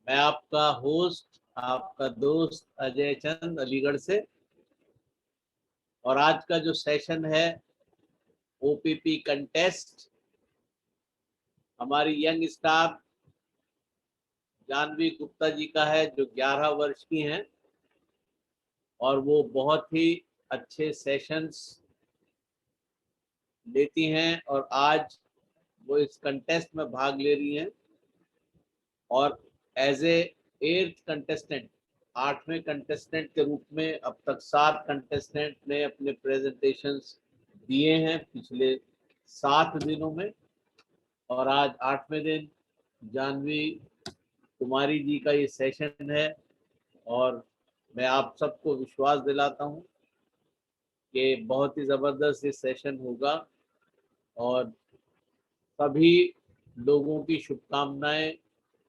मैं आपका होस्ट, आपका दोस्त अजय चंद अलीगढ़ से। और आज का जो सेशन है ओपीपी कंटेस्ट, हमारी यंग स्टार जानवी गुप्ता जी का है, जो 11 वर्ष की हैं और वो बहुत ही अच्छे सेशंस लेती हैं और आज वो इस कंटेस्ट में भाग ले रही हैं। और एज ए 8th कंटेस्टेंट, 8वें कंटेस्टेंट के रूप में अब तक 7 कंटेस्टेंट ने अपने प्रेजेंटेशंस दिए हैं पिछले 7 दिनों में। और आज 8वें दिन जानवी कुमारी जी का ये सेशन है और मैं आप सबको विश्वास दिलाता हूँ कि बहुत ही ज़बरदस्त ये सेशन होगा और सभी लोगों की शुभकामनाएं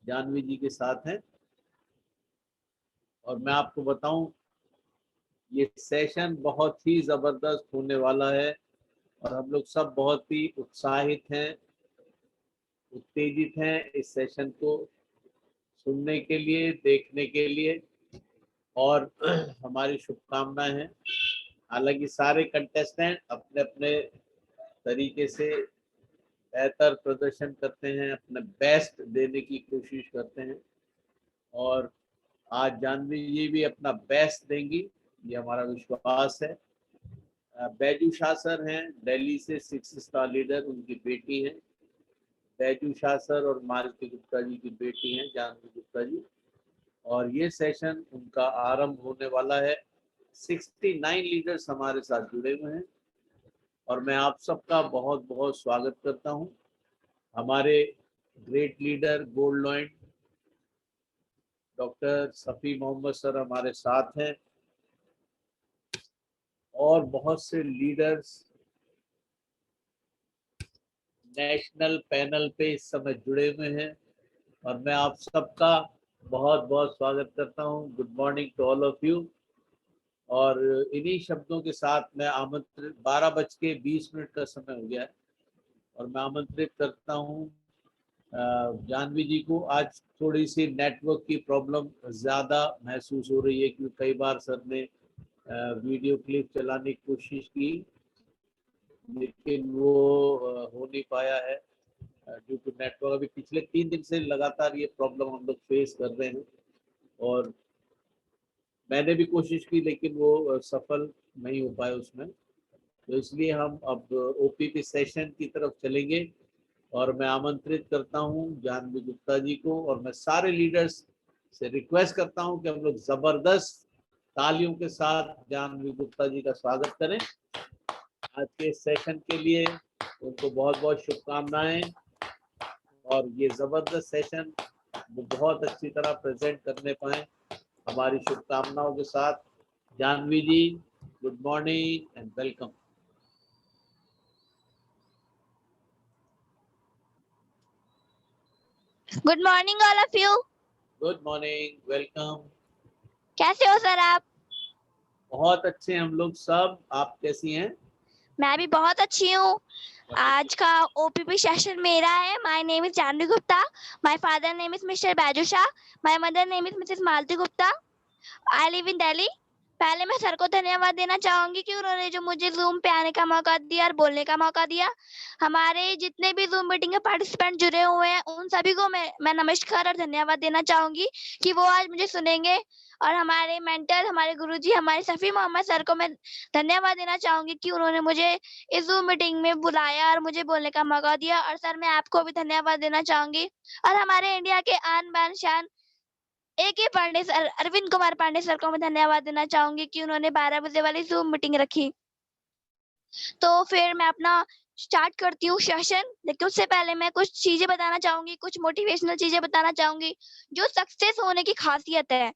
जानवी जी के साथ हैं। और मैं आपको बताऊं, ये सेशन बहुत ही ज़बरदस्त होने वाला है और हम लोग सब बहुत ही उत्साहित हैं, उत्तेजित हैं इस सेशन को सुनने के लिए, देखने के लिए। और हमारी शुभकामनाएं हैं। हालांकि सारे कंटेस्टेंट अपने अपने तरीके से बेहतर प्रदर्शन करते हैं, अपने बेस्ट देने की कोशिश करते हैं और आज जानवी जी भी अपना बेस्ट देंगी, ये हमारा विश्वास है। बैजू शाह सर हैं दिल्ली से, 6 स्टार लीडर, उनकी बेटी हैं। बैजू शाह सर और मालती गुप्ता जी की बेटी हैं जानवी गुप्ता जी। और ये सेशन उनका आरंभ होने वाला है। 69 लीडर्स हमारे साथ जुड़े हुए हैं और मैं आप सबका बहुत बहुत स्वागत करता हूं। हमारे great leader gold lion doctor Safi Mohammad sir हमारे साथ हैं और बहुत से लीडर्स नेशनल पैनल पे इस समय जुड़े हुए हैं और मैं आप सबका बहुत बहुत स्वागत करता हूं। Good morning to all of you. और इन्हीं शब्दों के साथ मैं आमंत्रित, 12:20 का समय हो गया है और मैं आमंत्रित करता हूं जानवी जी को। आज थोड़ी सी नेटवर्क की प्रॉब्लम ज़्यादा महसूस हो रही है क्योंकि कई बार सर ने वीडियो क्लिप चलाने की कोशिश की लेकिन वो हो नहीं पाया है ड्यू टू नेटवर्क। अभी पिछले 3 दिन से लगातार ये प्रॉब्लम हम लोग फेस कर रहे हैं और मैंने भी कोशिश की लेकिन वो सफल नहीं हो पाए उसमें। तो इसलिए हम अब ओपीपी सेशन की तरफ चलेंगे और मैं आमंत्रित करता हूं जानवी गुप्ता जी को और मैं सारे लीडर्स से रिक्वेस्ट करता हूं कि हम लोग जबरदस्त तालियों के साथ जानवी गुप्ता जी का स्वागत करें आज के सेशन के लिए। उनको बहुत बहुत शुभकामनाएं और ये जबरदस्त सेशन वो बहुत अच्छी तरह प्रेजेंट करने पाए, हमारी शुभकामनाओं के साथ। Janhvi ji, good morning and welcome. Good morning all of you. Good morning, welcome. कैसे हो सर आप? बहुत अच्छे हम लोग सब, आप कैसी हैं? मैं भी बहुत अच्छी हूँ। आज का ओपीपी सेशन मेरा है। My name is Janvi Gupta, my father name is mister Baiju Shah, my mother name is Mrs Malti Gupta. I live in Delhi. पहले मैं सर को धन्यवाद देना चाहूंगी कि उन्होंने जो मुझे जूम पे आने का मौका दिया और बोलने का मौका दिया। हमारे जितने भी जूम मीटिंग के पार्टिसिपेंट जुड़े हुए हैं उन सभी को मैं नमस्कार और धन्यवाद देना चाहूंगी कि वो आज मुझे सुनेंगे। और हमारे मेंटर, हमारे गुरुजी, हमारे सफी मोहम्मद सर को मैं धन्यवाद देना चाहूंगी कि उन्होंने मुझे इस जूम मीटिंग में बुलाया और मुझे बोलने का मौका दिया। और सर मैं आपको भी धन्यवाद देना चाहूंगी। और हमारे इंडिया के आन बान शान AK Pandey sir, Arvind Kumar Pandey sir को मैं धन्यवाद देना चाहूंगी कि उन्होंने 12 बजे वाली जूम मीटिंग रखी। तो फिर मैं अपना स्टार्ट करती हूँ सेशन। लेकिन उससे पहले मैं कुछ चीजें बताना चाहूंगी, कुछ मोटिवेशनल चीजें बताना चाहूंगी जो सक्सेस होने की खासियत है।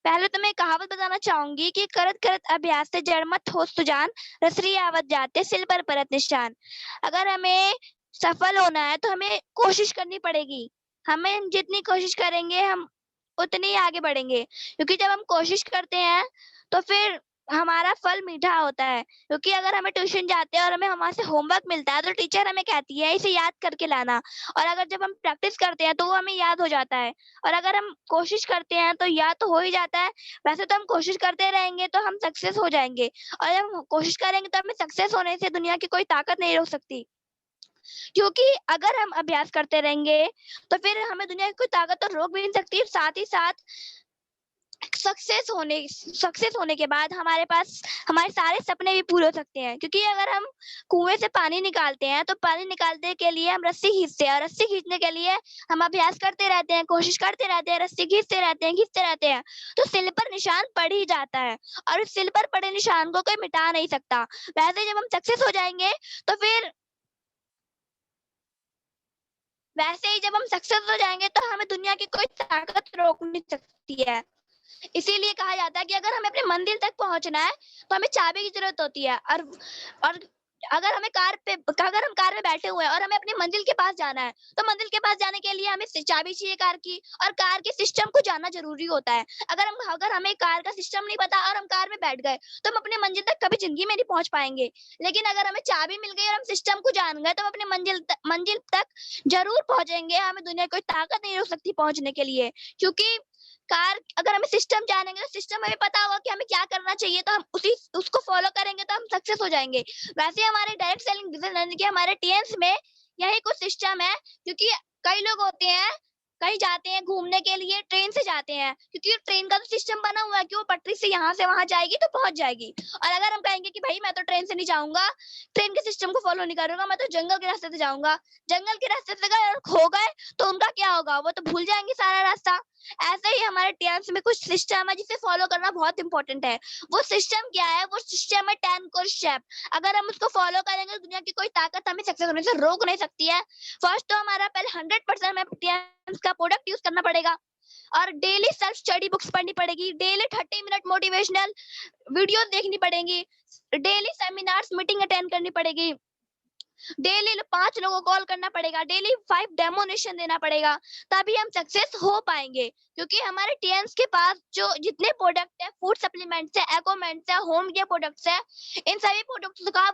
पहले तो मैं कहावत बताना चाहूंगी कि करत करत अभ्यास से जड़ मत हो सुजान, रसरी आवत जाते सिल पर परत निशान। अगर हमें सफल होना है तो हमें कोशिश करनी पड़ेगी। हमें जितनी कोशिश करेंगे हम उतनी ही आगे बढ़ेंगे, क्योंकि जब हम कोशिश करते हैं तो फिर हमारा फल मीठा होता है, क्योंकि अगर हमें ट्यूशन जाते हैं और हमें वहाँ से होमवर्क मिलता है तो टीचर हमें कहती है इसे याद करके लाना, और अगर जब हम प्रैक्टिस करते हैं तो वो हमें याद हो जाता है, और अगर हम कोशिश करते हैं तो याद तो हो ही जाता है। वैसे तो हम कोशिश करते रहेंगे तो हम सक्सेस हो जाएँगे, और जब हम कोशिश करेंगे तो हमें सक्सेस होने से दुनिया की कोई ताकत नहीं रोक सकती। क्योंकि अगर हम अभ्यास करते रहेंगे तो फिर हमें दुनिया की कोई ताकत तो रोक भी नहीं सकती, साथ ही साथ सक्सेस होने के बाद हमारे पास हमारे सारे सपने भी पूरे हो सकते हैं, क्योंकि अगर हम कुएं से पानी निकालते हैं तो पानी निकालने के लिए हम रस्सी खींचते हैं, और रस्सी खींचने के लिए हम अभ्यास करते रहते हैं, कोशिश करते रहते हैं, रस्सी खींचते रहते हैं, तो सिल पर निशान पड़ ही जाता है, और उस सिल पर पड़े निशान को कोई मिटा नहीं सकता। वैसे जब हम सक्सेस हो जाएंगे तो फिर वैसे ही जब हम सक्सेस हो जाएंगे तो हमें दुनिया की कोई ताकत रोक नहीं सकती है। इसीलिए कहा जाता है कि अगर हमें अपने मंजिल तक पहुंचना है तो हमें चाबी की जरूरत होती है, और अगर हम कार में बैठे हुए हैं और हमें अपनी मंजिल के पास जाना है, तो मंजिल के पास जाने के लिए हमें चाबी चाहिए कार की, और कार के सिस्टम को जानना जरूरी होता है। अगर हमें कार का सिस्टम नहीं पता और हम कार में बैठ गए तो हम अपनी मंजिल तक कभी जिंदगी में नहीं पहुंच पाएंगे। लेकिन अगर हमें चाबी मिल गई और हम सिस्टम को जान गए तो हम अपनी मंजिल तक जरूर पहुंचेंगे। हमें दुनिया की कोई ताकत नहीं रोक सकती पहुंचने के लिए, क्योंकि कार अगर हमें सिस्टम जानेंगे तो सिस्टम हमें पता होगा कि हमें क्या करना चाहिए, तो हम उसको फॉलो करेंगे तो हम सक्सेस हो जाएंगे। वैसे हमारे डायरेक्ट सेलिंग बिजनेस यानी कि हमारे टीएम्स में यही कुछ सिस्टम है, क्योंकि कई लोग होते हैं कहीं जाते हैं घूमने के लिए ट्रेन से जाते हैं, क्योंकि ट्रेन का तो सिस्टम बना हुआ है कि वो पटरी से यहाँ से वहां जाएगी तो पहुंच जाएगी। और अगर हम कहेंगे कि भाई मैं तो ट्रेन से नहीं जाऊंगा, ट्रेन के सिस्टम को फॉलो नहीं करूंगा, मैं तो जंगल के रास्ते से जाऊंगा, जंगल के रास्ते से अगर खो गए तो उनका क्या होगा, वो तो भूल जाएंगे सारा रास्ता। ऐसे ही हमारे टीएम्स में कुछ सिस्टम है जिसे फॉलो करना बहुत इंपॉर्टेंट है। वो सिस्टम क्या है? वो सिस्टम है 10 कोर स्टेप। अगर हम उसको फॉलो करेंगे तो दुनिया की कोई ताकत हमें सक्सेस होने से रोक नहीं सकती है। फर्स्ट तो हमारा पहले 100% हमें टीएम्स का प्रोडक्ट यूज करना पड़ेगा, और डेली सेल्फ स्टडी बुक्स पढ़नी पड़ेगी, डेली 30 मिनट मोटिवेशनल वीडियोस देखनी पड़ेंगी, डेली सेमिनार्स मीटिंग अटेंड करनी पड़ेगी, डेली 5 लोगों को कॉल करना पड़ेगा, डेली 5 डेमोनेशन देना पड़ेगा, तभी हम सक्सेस हो पाएंगे। क्योंकि हमारे टीएम्स के पास जो जितने प्रोडक्ट है, फूड सप्लीमेंट्स है, एक्वामेंट्स है, होम केयर प्रोडक्ट्स है, इन सभी प्रोडक्ट्स का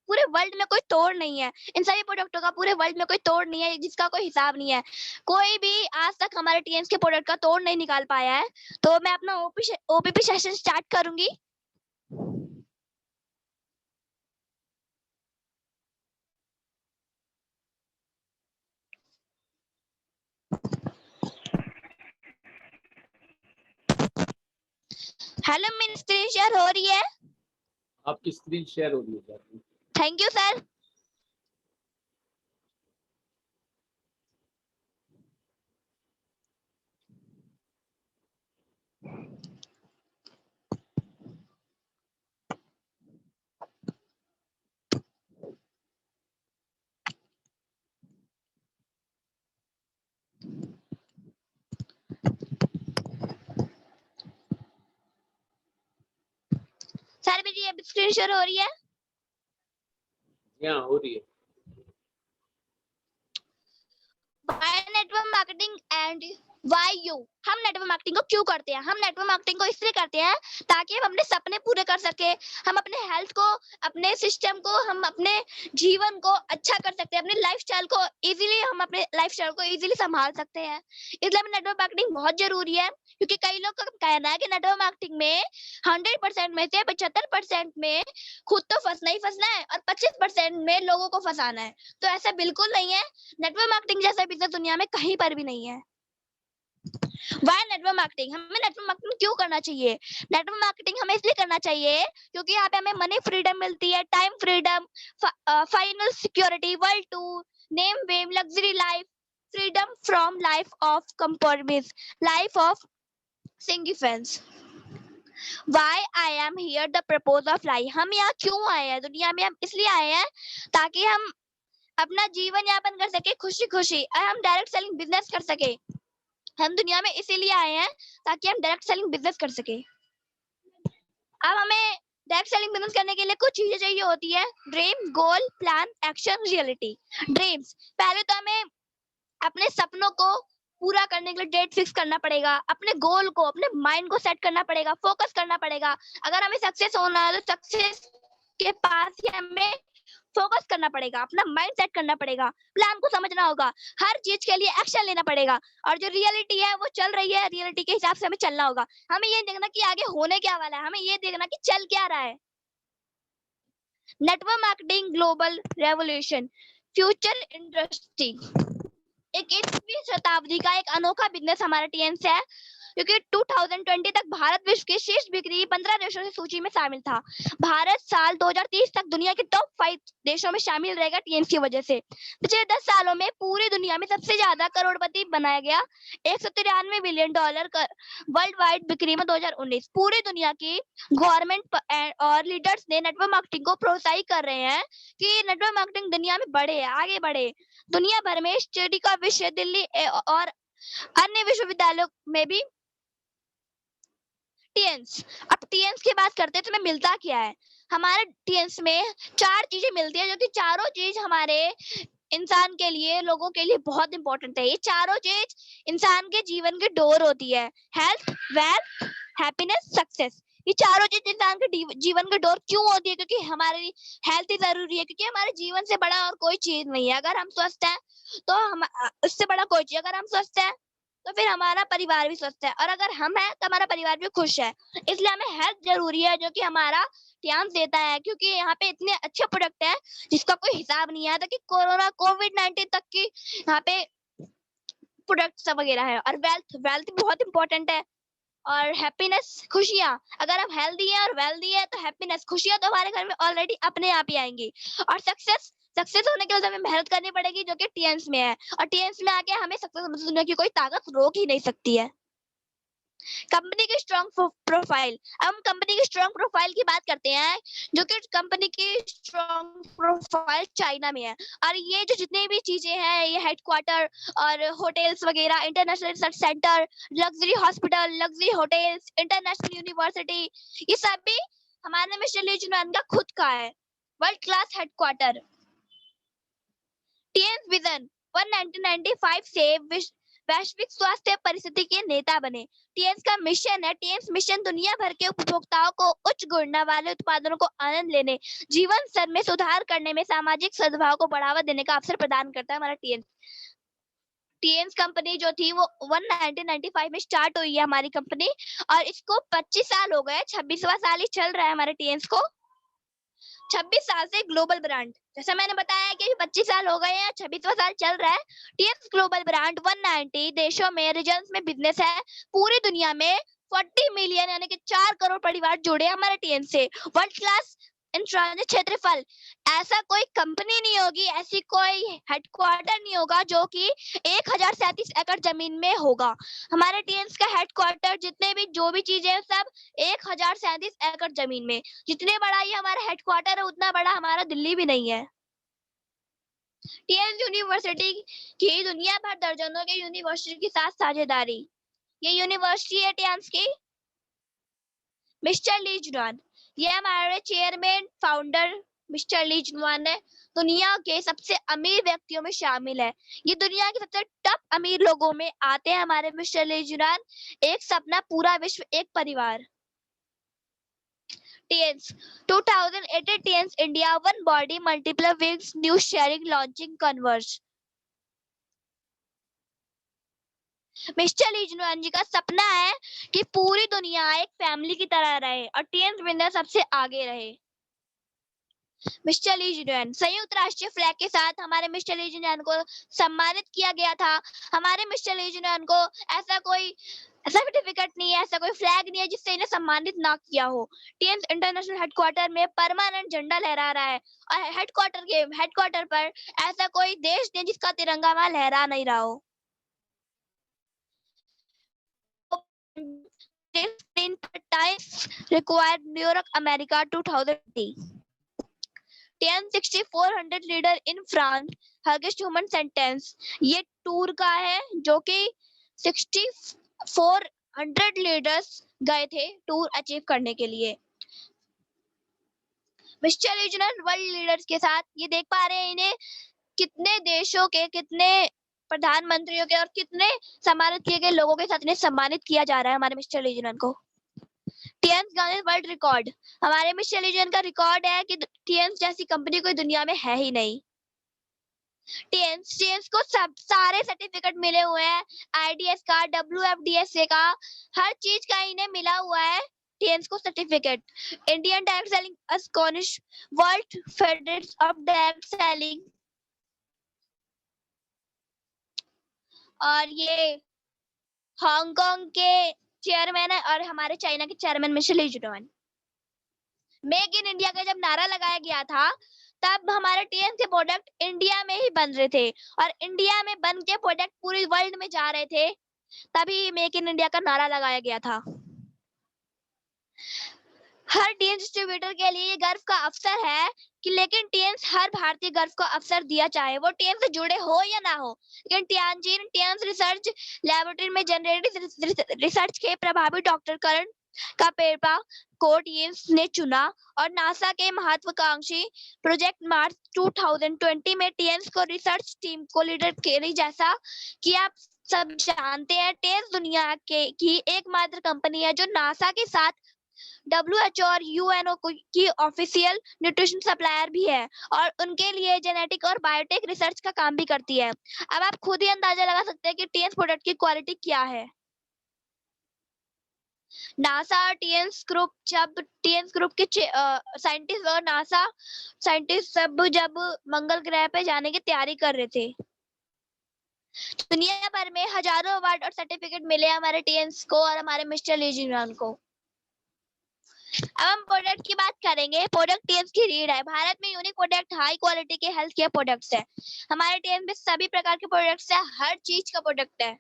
पूरे वर्ल्ड में कोई तोड़ नहीं है। इन सभी प्रोडक्टों का पूरे वर्ल्ड में कोई तोड़ नहीं है, जिसका कोई हिसाब नहीं है। कोई भी आज तक हमारे टीएम्स के प्रोडक्ट का तोड़ नहीं निकाल पाया है। तो मैं अपना ओपीपी सेशन स्टार्ट करूंगी। हेलो, मेरी स्क्रीन शेयर हो रही है? आपकी स्क्रीन शेयर हो रही है sir. Thank you sir. Sir मेरी अब स्क्रीन शेयर हो रही है? हाँ, हो रही है। Why network marketing and why you? हम नेटवर्क मार्केटिंग को क्यों करते हैं? हम नेटवर्क मार्केटिंग को इसलिए करते हैं ताकि हम अपने सपने पूरे कर सके, हम अपने हेल्थ को, अपने सिस्टम को, हम अपने जीवन को अच्छा कर सकते हैं, अपने लाइफस्टाइल को इजीली संभाल सकते हैं। इसलिए हमें नेटवर्क मार्केटिंग बहुत जरूरी है, क्योंकि कई लोग का कहना है कि नेटवर्क मार्केटिंग में 100% में से 75% में खुद तो फंसना ही फंसना है और 25% में लोगों को फंसाना है। तो ऐसा बिल्कुल नहीं है। नेटवर्क मार्केटिंग जैसा बिजनेस दुनिया में कहीं पर भी नहीं है। Why network marketing? हमें नेटवर्क मार्केटिंग क्यों करना चाहिए? नेटवर्क मार्केटिंग हमें इसलिए करना चाहिए क्योंकि यहाँ पे हमें मनी फ्रीडम मिलती है, time freedom, final security, world tour, name वेम, luxury life, freedom from life of compromise, life of significance. Why I am here, the purpose of life? हम यहाँ क्यों आए हैं दुनिया में? हम इसलिए आए हैं ताकि हम अपना जीवन यापन कर सके खुशी खुशी, और हम डायरेक्ट सेलिंग बिजनेस कर सके। हम दुनिया में इसीलिए आए हैं ताकि हम डायरेक्ट सेलिंग बिजनेस कर सके। अब हमें डायरेक्ट सेलिंग बिजनेस करने के लिए कुछ चीजें चाहिए होती है: ड्रीम, गोल, प्लान, एक्शन, रियलिटी। ड्रीम्स, पहले तो हमें अपने सपनों को पूरा करने के लिए डेट फिक्स करना पड़ेगा, अपने गोल को, अपने माइंड को सेट करना पड़ेगा, फोकस करना पड़ेगा। अगर हमें सक्सेस होना है तो सक्सेस के पास ही हमें फोकस करना पड़ेगा, अपना माइंड सेट करना पड़ेगा, प्लान को समझना होगा, हर चीज के लिए एक्शन लेना पड़ेगा। और जो रियलिटी है वो चल रही है, रियलिटी के हिसाब से हमें चलना होगा। हमें ये देखना कि आगे होने क्या वाला है, हमें ये देखना कि चल क्या रहा है। Network marketing global revolution future industry, 21वीं शताब्दी का एक अनोखा बिजनेस हमारा टीएन से है, क्योंकि 2020 तक भारत विश्व की शीर्ष बिक्री 15 देशों की सूची में शामिल था। भारत साल 2030 तक दुनिया के टॉप 5 देशों में शामिल रहेगा टीएन की वजह से। पिछले 10 सालों में पूरी दुनिया में सबसे ज्यादा करोड़पति बनाया गया, 193 बिलियन डॉलर वर्ल्ड वाइड बिक्री में 2019। पूरी दुनिया की गवर्नमेंट और लीडर्स ने नेटवर्क मार्केटिंग को प्रोत्साहित कर रहे हैं कि नेटवर्क मार्केटिंग दुनिया में बढ़े, आगे बढ़े। दुनिया भर में स्टडी का विषय दिल्ली और अन्य विश्वविद्यालयों में भी टीएन्स। अब टीएन्स की बात करते हैं तो में मिलता क्या है। हमारे टीएन्स में 4 चीजें मिलती है, जो कि चारों चीज हमारे इंसान के लिए, लोगों के लिए बहुत इंपॉर्टेंट है। ये चारों चीज इंसान के जीवन की डोर होती है, हेल्थ, वेल्थ, हैप्पीनेस, सक्सेस। ये चारों चीज इंसान के जीवन की डोर क्यों होती है? क्योंकि हमारी हेल्थ ही जरूरी है, क्योंकि हमारे जीवन से बड़ा और कोई चीज नहीं है। अगर हम स्वस्थ हैं तो हम, उससे बड़ा कोई चीज, अगर हम स्वस्थ हैं तो फिर हमारा परिवार भी स्वस्थ है, और अगर हम हैं तो हमारा परिवार भी खुश है। इसलिए हमें हेल्थ जरूरी है, जो कि हमारा ध्यान देता है, क्योंकि यहाँ पे इतने अच्छे प्रोडक्ट हैं जिसका कोई हिसाब नहीं है। तो कि कोरोना, कोविड-19 तक की यहाँ पे प्रोडक्ट्स वगैरह है। और वेल्थ, वेल्थ बहुत इंपॉर्टेंट है। और हैप्पीनेस, खुशियां। अगर हम हेल्दी है और वेल्दी है तो हैप्पीनेस, खुशियां तो हमारे घर में ऑलरेडी अपने आप ही आएंगी। और सक्सेस, सक्सेस होने के लिए हमें मेहनत करनी पड़ेगी, जो कि टीएन्स में है। और टीएन्स में आके हमें सक्सेस होने की कोई ताकत रोक ही नहीं सकती है। कंपनी की स्ट्रॉन्ग प्रोफाइल। हम कंपनी की स्ट्रॉन्ग प्रोफाइल की बात करते हैं, जो कि कंपनी की स्ट्रॉन्ग प्रोफाइल चाइना में है। और ये जो जितनी भी चीजें हैं, ये हेडक्वार्टर और होटल्स वगैरह, international research centre, luxury hospital, luxury hotels, international university, ये सब भी हमारे मिस्टर ली जिनवांग का खुद का है। World class headquarter. Tiens vision 1995 से वैश्विक स्वास्थ्य परिस्थिति के नेता बने। टीएन्स का मिशन है, टीएन्स मिशन दुनिया भर के उपभोक्ताओं को उच्च गुणवत्ता वाले उत्पादनों को आनंद लेने, जीवन स्तर में सुधार करने में सामाजिक सद्भाव को बढ़ावा देने का अवसर प्रदान करता है हमारा टीएन्स। टीएन्स कंपनी जो थी वो 1995 में स्टार्ट हुई है हमारी कंपनी, और इसको 25 साल हो गए, 26वां साल ही चल रहा है हमारे टीएन्स को। 26 साल से ग्लोबल ब्रांड, जैसा मैंने बताया कि 25 साल हो गए हैं, 26वां साल चल रहा है। टीएन्स ग्लोबल ब्रांड 190 देशों में, रीजन्स में बिजनेस है। पूरी दुनिया में 40 मिलियन यानी कि 4 करोड़ परिवार जुड़े हैं हमारे टीएन्स से। वर्ल्ड क्लास इंट्रानेट क्षेत्रफल, ऐसा कोई कंपनी नहीं होगी, ऐसी कोई हेडक्वार्टर नहीं होगा जो कि 1037 एकड़ जमीन में होगा। हमारे टीएन्स का हेडक्वार्टर, जितने भी जो भी चीजें हैं, सब 1037 एकड़ जमीन में। जितने बड़ा ये हमारा हेडक्वार्टर है, उतना बड़ा हमारा दिल्ली भी नहीं है। टीएन्स यूनिवर्सिटी की दुनिया भर दर्जनों के यूनिवर्सिटी के साथ साझेदारी। ये यूनिवर्सिटी है टीएन्स की। मिस्टर ली जुनवान, ये हमारे चेयरमैन फाउंडर मिस्टर ली जुनवान है, दुनिया के सबसे अमीर व्यक्तियों में शामिल है। ये दुनिया के सबसे टॉप अमीर लोगों में आते हैं हमारे मिस्टर ली जुनवान। एक सपना, पूरा विश्व, एक परिवार। Tiens 2018 Tiens India, one body multiple wings, new sharing launching converge. Mister Li Jinyuan ji का सपना है कि पूरी दुनिया एक फैमिली की तरह रहे और टीएन्स बिजनेस सबसे आगे रहे। मिस्टर ली जुनवान, संयुक्त राष्ट्रीय फ्लैग के साथ हमारे मिस्टर ली जुनवान को सम्मानित किया गया था। हमारे मिस्टर ली जुनवान को ऐसा कोई सर्टिफिकेट नहीं है, ऐसा कोई फ्लैग नहीं है जिससे इन्हें सम्मानित ना किया हो। टीएन्स इंटरनेशनल हेडक्वार्टर में परमानेंट झंडा लहरा रहा है, और हेडक्वार्टर पर ऐसा कोई देश नहीं जिसका तिरंगा वहां लहरा नहीं रहा हो। required New York, America 2020. 10,400 leader in France, hugest human sentence. ये टूर का है, जो कि 6,400 लीडर्स गए थे टूर अचीव करने के लिए। मिस्टर रीजनल वर्ल्ड लीडर्स के साथ ये देख पा रहे हैं इन्हें कितने देशों के, कितने प्रधानमंत्रियों के और कितने सम्मानित किए गए लोगों के साथ इन्हें सम्मानित किया जा रहा है हमारे मिस्टर लीजन को। टीएंस गाइस वर्ल्ड रिकॉर्ड, हमारे मिस्टर लीजन का रिकॉर्ड है कि टीएंस जैसी कंपनी कोई दुनिया में है ही नहीं। टीएंस को सब सारे सर्टिफिकेट मिले हुए हैं, आईडीएस का, डब्ल्यूएफडीएसए का, हर चीज का इन्हें मिला हुआ है टीएंस को certificate. Indian direct selling association, world federation of direct selling, और ये हांगकांग के चेयरमैन है और हमारे चाइना के चेयरमैन मिस्टर ली जुडोन। मेक इन इंडिया का जब नारा लगाया गया था तब हमारे टीएन के प्रोडक्ट इंडिया में ही बन रहे थे और इंडिया में बन के प्रोडक्ट पूरी वर्ल्ड में जा रहे थे, तभी मेक इन इंडिया का नारा लगाया गया था। हर टीएन डिस्ट्रीब्यूटर के लिए ये गर्व का अवसर है कि लेकिन टीएन्स हर भारतीय गर्व का अवसर दिया, चाहे वो टीएन से जुड़े हो या ना हो। लेकिन टियानजिन टीएन्स रिसर्च लैबोरेटरी में जनरेटिव रिसर्च के प्रभावी डॉक्टर करण का पेपा को टीएन्स ने चुना और नासा के महत्वाकांक्षी प्रोजेक्ट मार्स 2020 में टीएन्स को रिसर्च टीम को लीडर करने, जैसा कि आप सब जानते हैं टीएन्स दुनिया की एकमात्र कंपनी है जो नासा के साथ WHO और UNO की ऑफिशियल न्यूट्रिशन सप्लायर भी है और उनके लिए जेनेटिक और बायोटेक रिसर्च का काम भी करती है। अब आप खुद ही अंदाजा लगा सकते हैं कि टीएन्स प्रोडक्ट की क्वालिटी क्या है। नासा और टीएन्स ग्रुप, जब टीएन्स ग्रुप के साइंटिस्ट और नासा साइंटिस्ट सब जब मंगल ग्रह पे जाने की तैयारी कर रहे थे, दुनिया भर में हजारों अवार्ड और सर्टिफिकेट मिले हमारे टीएन्स को और हमारे मिस्टर ली जुडोन को। अब हम प्रोडक्ट की बात करेंगे। प्रोडक्ट टीएम्स की रीड है। भारत में यूनिक प्रोडक्ट हाई क्वालिटी के हेल्थ केयर प्रोडक्ट्स है। हमारे टीएम्स में सभी प्रकार के प्रोडक्ट्स है, हर चीज का प्रोडक्ट है।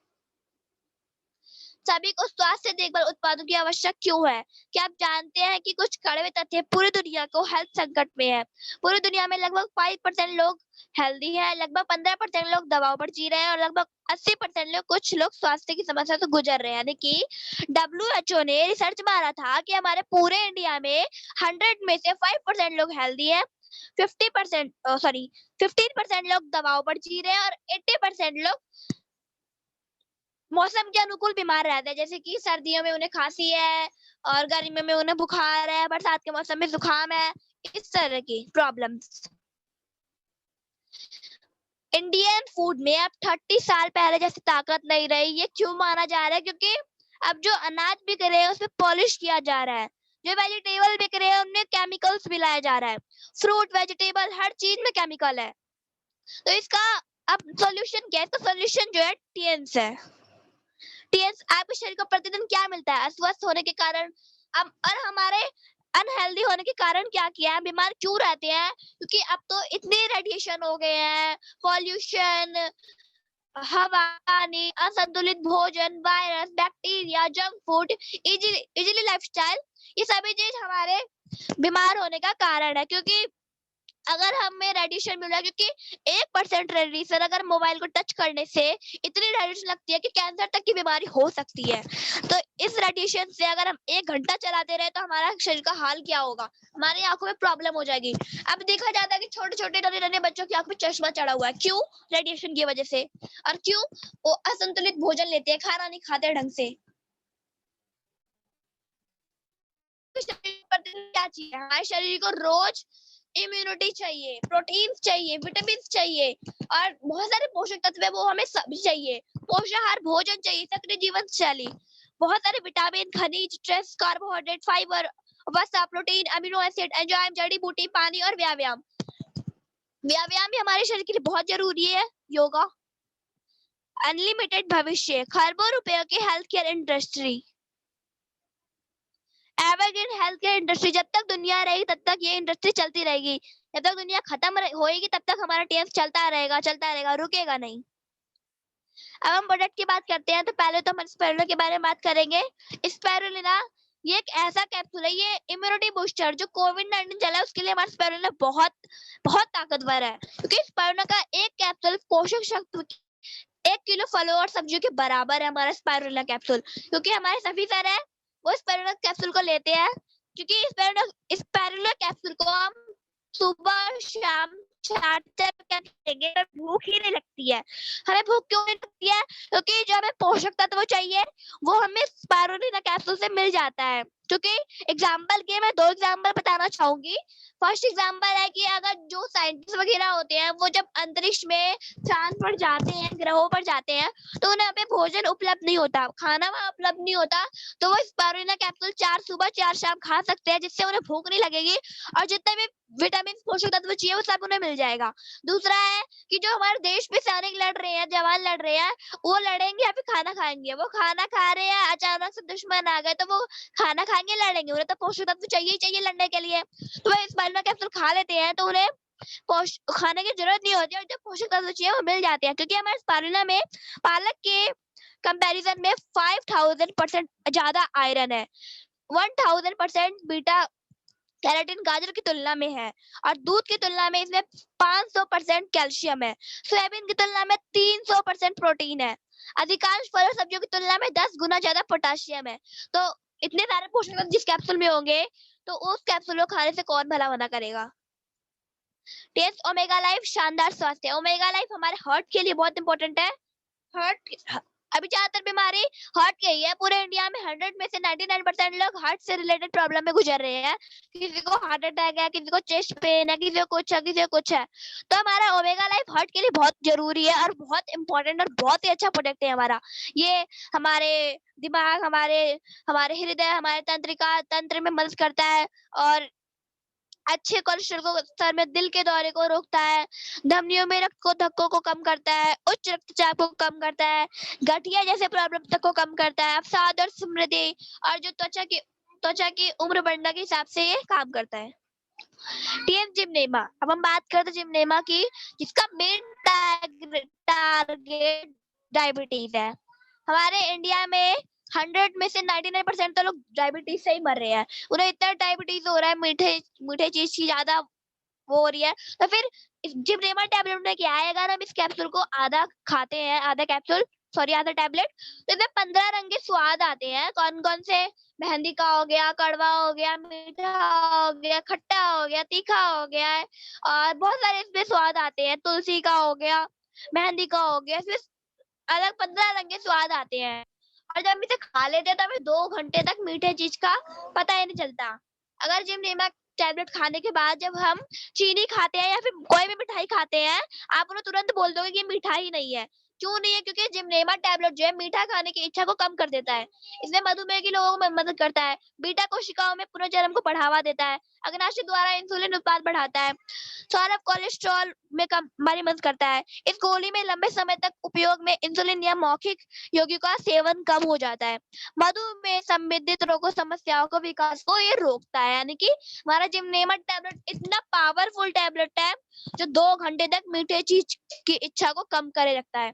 सभी को स्वास्थ्य देखभाल उत्पादों की आवश्यकता क्यों है? क्या आप जानते हैं कि कुछ कड़वे तथ्य पूरी दुनिया को हेल्थ संकट में है। पूरी दुनिया में लगभग 5% लोग हेल्दी है, लगभग 15% लोग दवाओं पर जी रहे हैं और लगभग 80% लोग कुछ लोग स्वास्थ्य की समस्या से गुजर रहे हैं। यानी कि WHO ने रिसर्च मारा था कि हमारे पूरे इंडिया में 100 में से 5% लोग हेल्दी है, 15% लोग दवाओं पर जी रहे हैं और 80% लोग मौसम के अनुकूल बीमार रहते हैं, जैसे कि सर्दियों में उन्हें खांसी है और गर्मियों में उन्हें बुखार है, बरसात के मौसम में जुकाम है, इस तरह की प्रॉब्लम्स। इंडियन फूड में अब 30 साल पहले जैसी ताकत नहीं रही। ये क्यों माना जा रहा है? क्योंकि अब जो अनाज बिक रहे हैं उसमें पॉलिश किया जा रहा है, जो वेजिटेबल बिक रहे हैं उनमें केमिकल्स मिलाया जा रहा है, फ्रूट वेजिटेबल हर चीज में केमिकल है। तो इसका अब सॉल्यूशन क्या है? तो सॉल्यूशन जो है टीएन्स है। टीएन्स आपके शरीर को प्रतिदिन क्या मिलता है? अस्वस्थ होने के कारण अब और हमारे अनहेल्दी होने के कारण क्या किया है? बीमार क्यों रहते हैं? क्योंकि अब तो इतने रेडिएशन हो गए हैं, पॉल्यूशन, हवा, पानी, असंतुलित भोजन, virus, bacteria, junk food, easily lifestyle, ये सभी चीज हमारे बीमार होने का कारण है। क्योंकि अगर हमें रेडिएशन मिल रहा है, क्योंकि 1% रेडिएशन अगर मोबाइल को टच करने से इतनी रेडिएशन लगती है कि कैंसर तक की बीमारी हो सकती है। तो इस रेडिएशन से अगर हम 1 घंटा चलाते रहे तो हमारा शरीर का हाल क्या होगा? हमारी आंखों में प्रॉब्लम हो जाएगी। अब देखा जाता है कि छोटे-छोटे नन्हे-नन्हे बच्चों की आंख में चश्मा चढ़ा हुआ है। क्यों? रेडिएशन की वजह से। और क्यों? वो असंतुलित भोजन लेते हैं, खाना नहीं खाते ढंग से। क्या चाहिए? हमारे शरीर को रोज इम्यूनिटी चाहिए, प्रोटीन चाहिए, विटामिन चाहिए और बहुत सारे पोषक तत्व है वो हमें सभी चाहिए। पोषाहार भोजन चाहिए, सक्रिय जीवन शैली, बहुत सारे विटामिन, खनिज, स्ट्रेस, कार्बोहाइड्रेट, फाइबर, वसा, प्रोटीन, अमीनो एसिड, एंजाइम, जड़ी बूटी, पानी और व्यायाम। व्यायाम भी हमारे शरीर के लिए बहुत जरूरी है। योगा, अनलिमिटेड भविष्य, खरबों रुपयों की health care industry, evergreen health care industry. जब तक दुनिया रहेगी तब तक ये इंडस्ट्री चलती रहेगी। जब तक दुनिया खत्म होएगी तब तक हमारा टीएम्स चलता रहेगा, रुकेगा नहीं। अब हम प्रोडक्ट की बात करते हैं तो पहले तो हम स्पाइरुलिना के बारे में बात करेंगे। स्पाइरुलिना ये एक ऐसा कैप्सूल है, ये इम्यूनिटी बूस्टर, जो कोविड-19 चला है उसके लिए हमारा स्पाइरुलिना बहुत बहुत ताकतवर है। क्योंकि स्पाइरुलिना का एक कैप्सूल पोषक शक्ति 1 किलो फलों और सब्जियों के बराबर है हमारा स्पाइरुलिना कैप्सूल। क्योंकि हमारे सभी सर है वो स्पाइरुलिना कैप्सूल को लेते हैं, क्योंकि स्पाइरुलिना कैप्सूल को हम सुबह शाम चाटते हैं क्या करेंगे, पर भूख ही नहीं लगती है। हमें भूख क्यों नहीं लगती है? क्योंकि जो हमें पोषक तत्व चाहिए वो हमें स्पारुलिना कैप्सूल से मिल जाता है। क्योंकि एग्जाम्पल के मैं 2 एग्जाम्पल बताना चाहूंगी। फर्स्ट एग्जाम्पल है कि अगर जो साइंटिस्ट वगैरह होते हैं वो जब अंतरिक्ष में चांद पर जाते हैं, ग्रहों पर जाते हैं, तो उन्हें वहाँ पे भोजन उपलब्ध नहीं होता, खाना वहाँ उपलब्ध नहीं होता, तो वो स्पारुलिना कैप्सूल 4 सुबह 4 शाम खा सकते हैं, जिससे उन्हें भूख नहीं लगेगी और जितने भी विटामिन पोषक तत्व चाहिए वो सब उन्हें मिल जाएगा। दूसरा है कि जो हमारे देश में सैनिक लड़ रहे हैं, जवान लड़ रहे हैं, वो लड़ेंगे या फिर खाना खाएंगे? वो खाना खा रहे हैं, अचानक से दुश्मन आ गए तो वो खाना खाएंगे, लड़ेंगे? उन्हें तो पोषक तत्व चाहिए ही चाहिए लड़ने के लिए। तो वो स्पारुलिना कैप्सूल खा लेते हैं तो उन्हें खाने की जरूरत नहीं होती और जो पोषक तत्व चाहिए वो मिल जाते हैं, क्योंकि हमारे स्पारुलिना में पालक के कंपैरिजन में 5000% ज्यादा आयरन है, 1000% बीटा कैरोटीन गाजर की तुलना में है और दूध की तुलना में इसमें 500% कैल्शियम है। सोयाबीन की तुलना में 300% प्रोटीन है। अधिकांश फल और सब्जियों की तुलना में 10 गुना ज्यादा पोटेशियम है। तो इतने सारे पोषक तत्व जिस कैप्सूल में होंगे तो उस कैप्सूल को खाने से कौन भला मना करेगा? टेस्ट ओमेगा लाइफ शानदार स्वास्थ्य। ओमेगा लाइफ हमारे हार्ट के लिए बहुत इंपॉर्टेंट है। हार्ट अभी ज्यादातर बीमारी हार्ट की ही है। पूरे इंडिया में 100 में से 99% लोग हार्ट से रिलेटेड प्रॉब्लम में गुजर रहे हैं। किसी को हार्ट अटैक है, किसी को चेस्ट पेन है, किसी को कुछ है, किसी को कुछ है। तो हमारा ओमेगा लाइफ हार्ट के लिए बहुत जरूरी है और बहुत इंपॉर्टेंट और बहुत ही अच्छा प्रोडक्ट है हमारा। ये हमारे दिमाग, हमारे हमारे हृदय, हमारे तंत्रिका तंत्र में मदद करता है और अच्छे कोलेस्ट्रॉल को स्तर में, दिल के दौरे को रोकता है, धमनियों में रक्त को धक्कों को कम करता है, उच्च रक्तचाप को कम करता है, गठिया जैसे प्रॉब्लम तक को कम करता है, अवसाद और स्मृति और जो त्वचा की उम्र बढ़ने के हिसाब से ये काम करता है। TM gymnema. अब हम बात करते हैं जिमनेमा की, जिसका मेन टारगेट डायबिटीज है। हमारे इंडिया में 100 में से 99% तो लोग डायबिटीज से ही मर रहे हैं। उन्हें इतना डायबिटीज हो रहा है, मीठे मीठे चीज की ज्यादा वो हो रही है। तो फिर जिमनेमा टैबलेट में क्या है, अगर हम इस कैप्सूल को आधा खाते हैं, आधा कैप्सूल सॉरी आधा टैबलेट, तो इसमें 15 रंग के स्वाद आते हैं। कौन कौन से? मेहंदी का हो गया, कड़वा हो गया, मीठा हो गया, खट्टा हो गया, तीखा हो गया है और बहुत सारे इसमें स्वाद आते हैं। तुलसी का हो गया, मेहंदी का हो गया, इसमें अलग 15 रंग के स्वाद आते हैं। और जब हम इसे खा लेते हैं तो हमें 2 घंटे तक मीठे चीज का पता ही नहीं चलता। अगर जिमनेमा टैबलेट खाने के बाद जब हम चीनी खाते हैं या फिर कोई भी मिठाई खाते हैं, आप उन्हें तुरंत बोल दोगे कि ये मिठाई नहीं है। क्यों नहीं है? क्योंकि जिमनेमा टैबलेट जो है मीठा खाने की इच्छा को कम कर देता है। इसमें मधुमेह के लोगों में मदद करता है, बीटा कोशिकाओं में पुनर्जन्म को बढ़ावा देता है, अग्नाशय द्वारा इंसुलिन उत्पाद बढ़ाता है, सौरभ कोलेस्ट्रॉल में कम हमारी मदद करता है। इस गोली में लंबे समय तक उपयोग में इंसुलिन या मौखिक यौगिक का सेवन कम हो जाता है। मधुमेह संबंधित रोगों समस्याओं को विकास को ये रोकता है। यानी कि हमारा जिमनेमा टैबलेट इतना पावरफुल टैबलेट है जो 2 घंटे तक मीठे चीज की इच्छा को कम करे रखता है।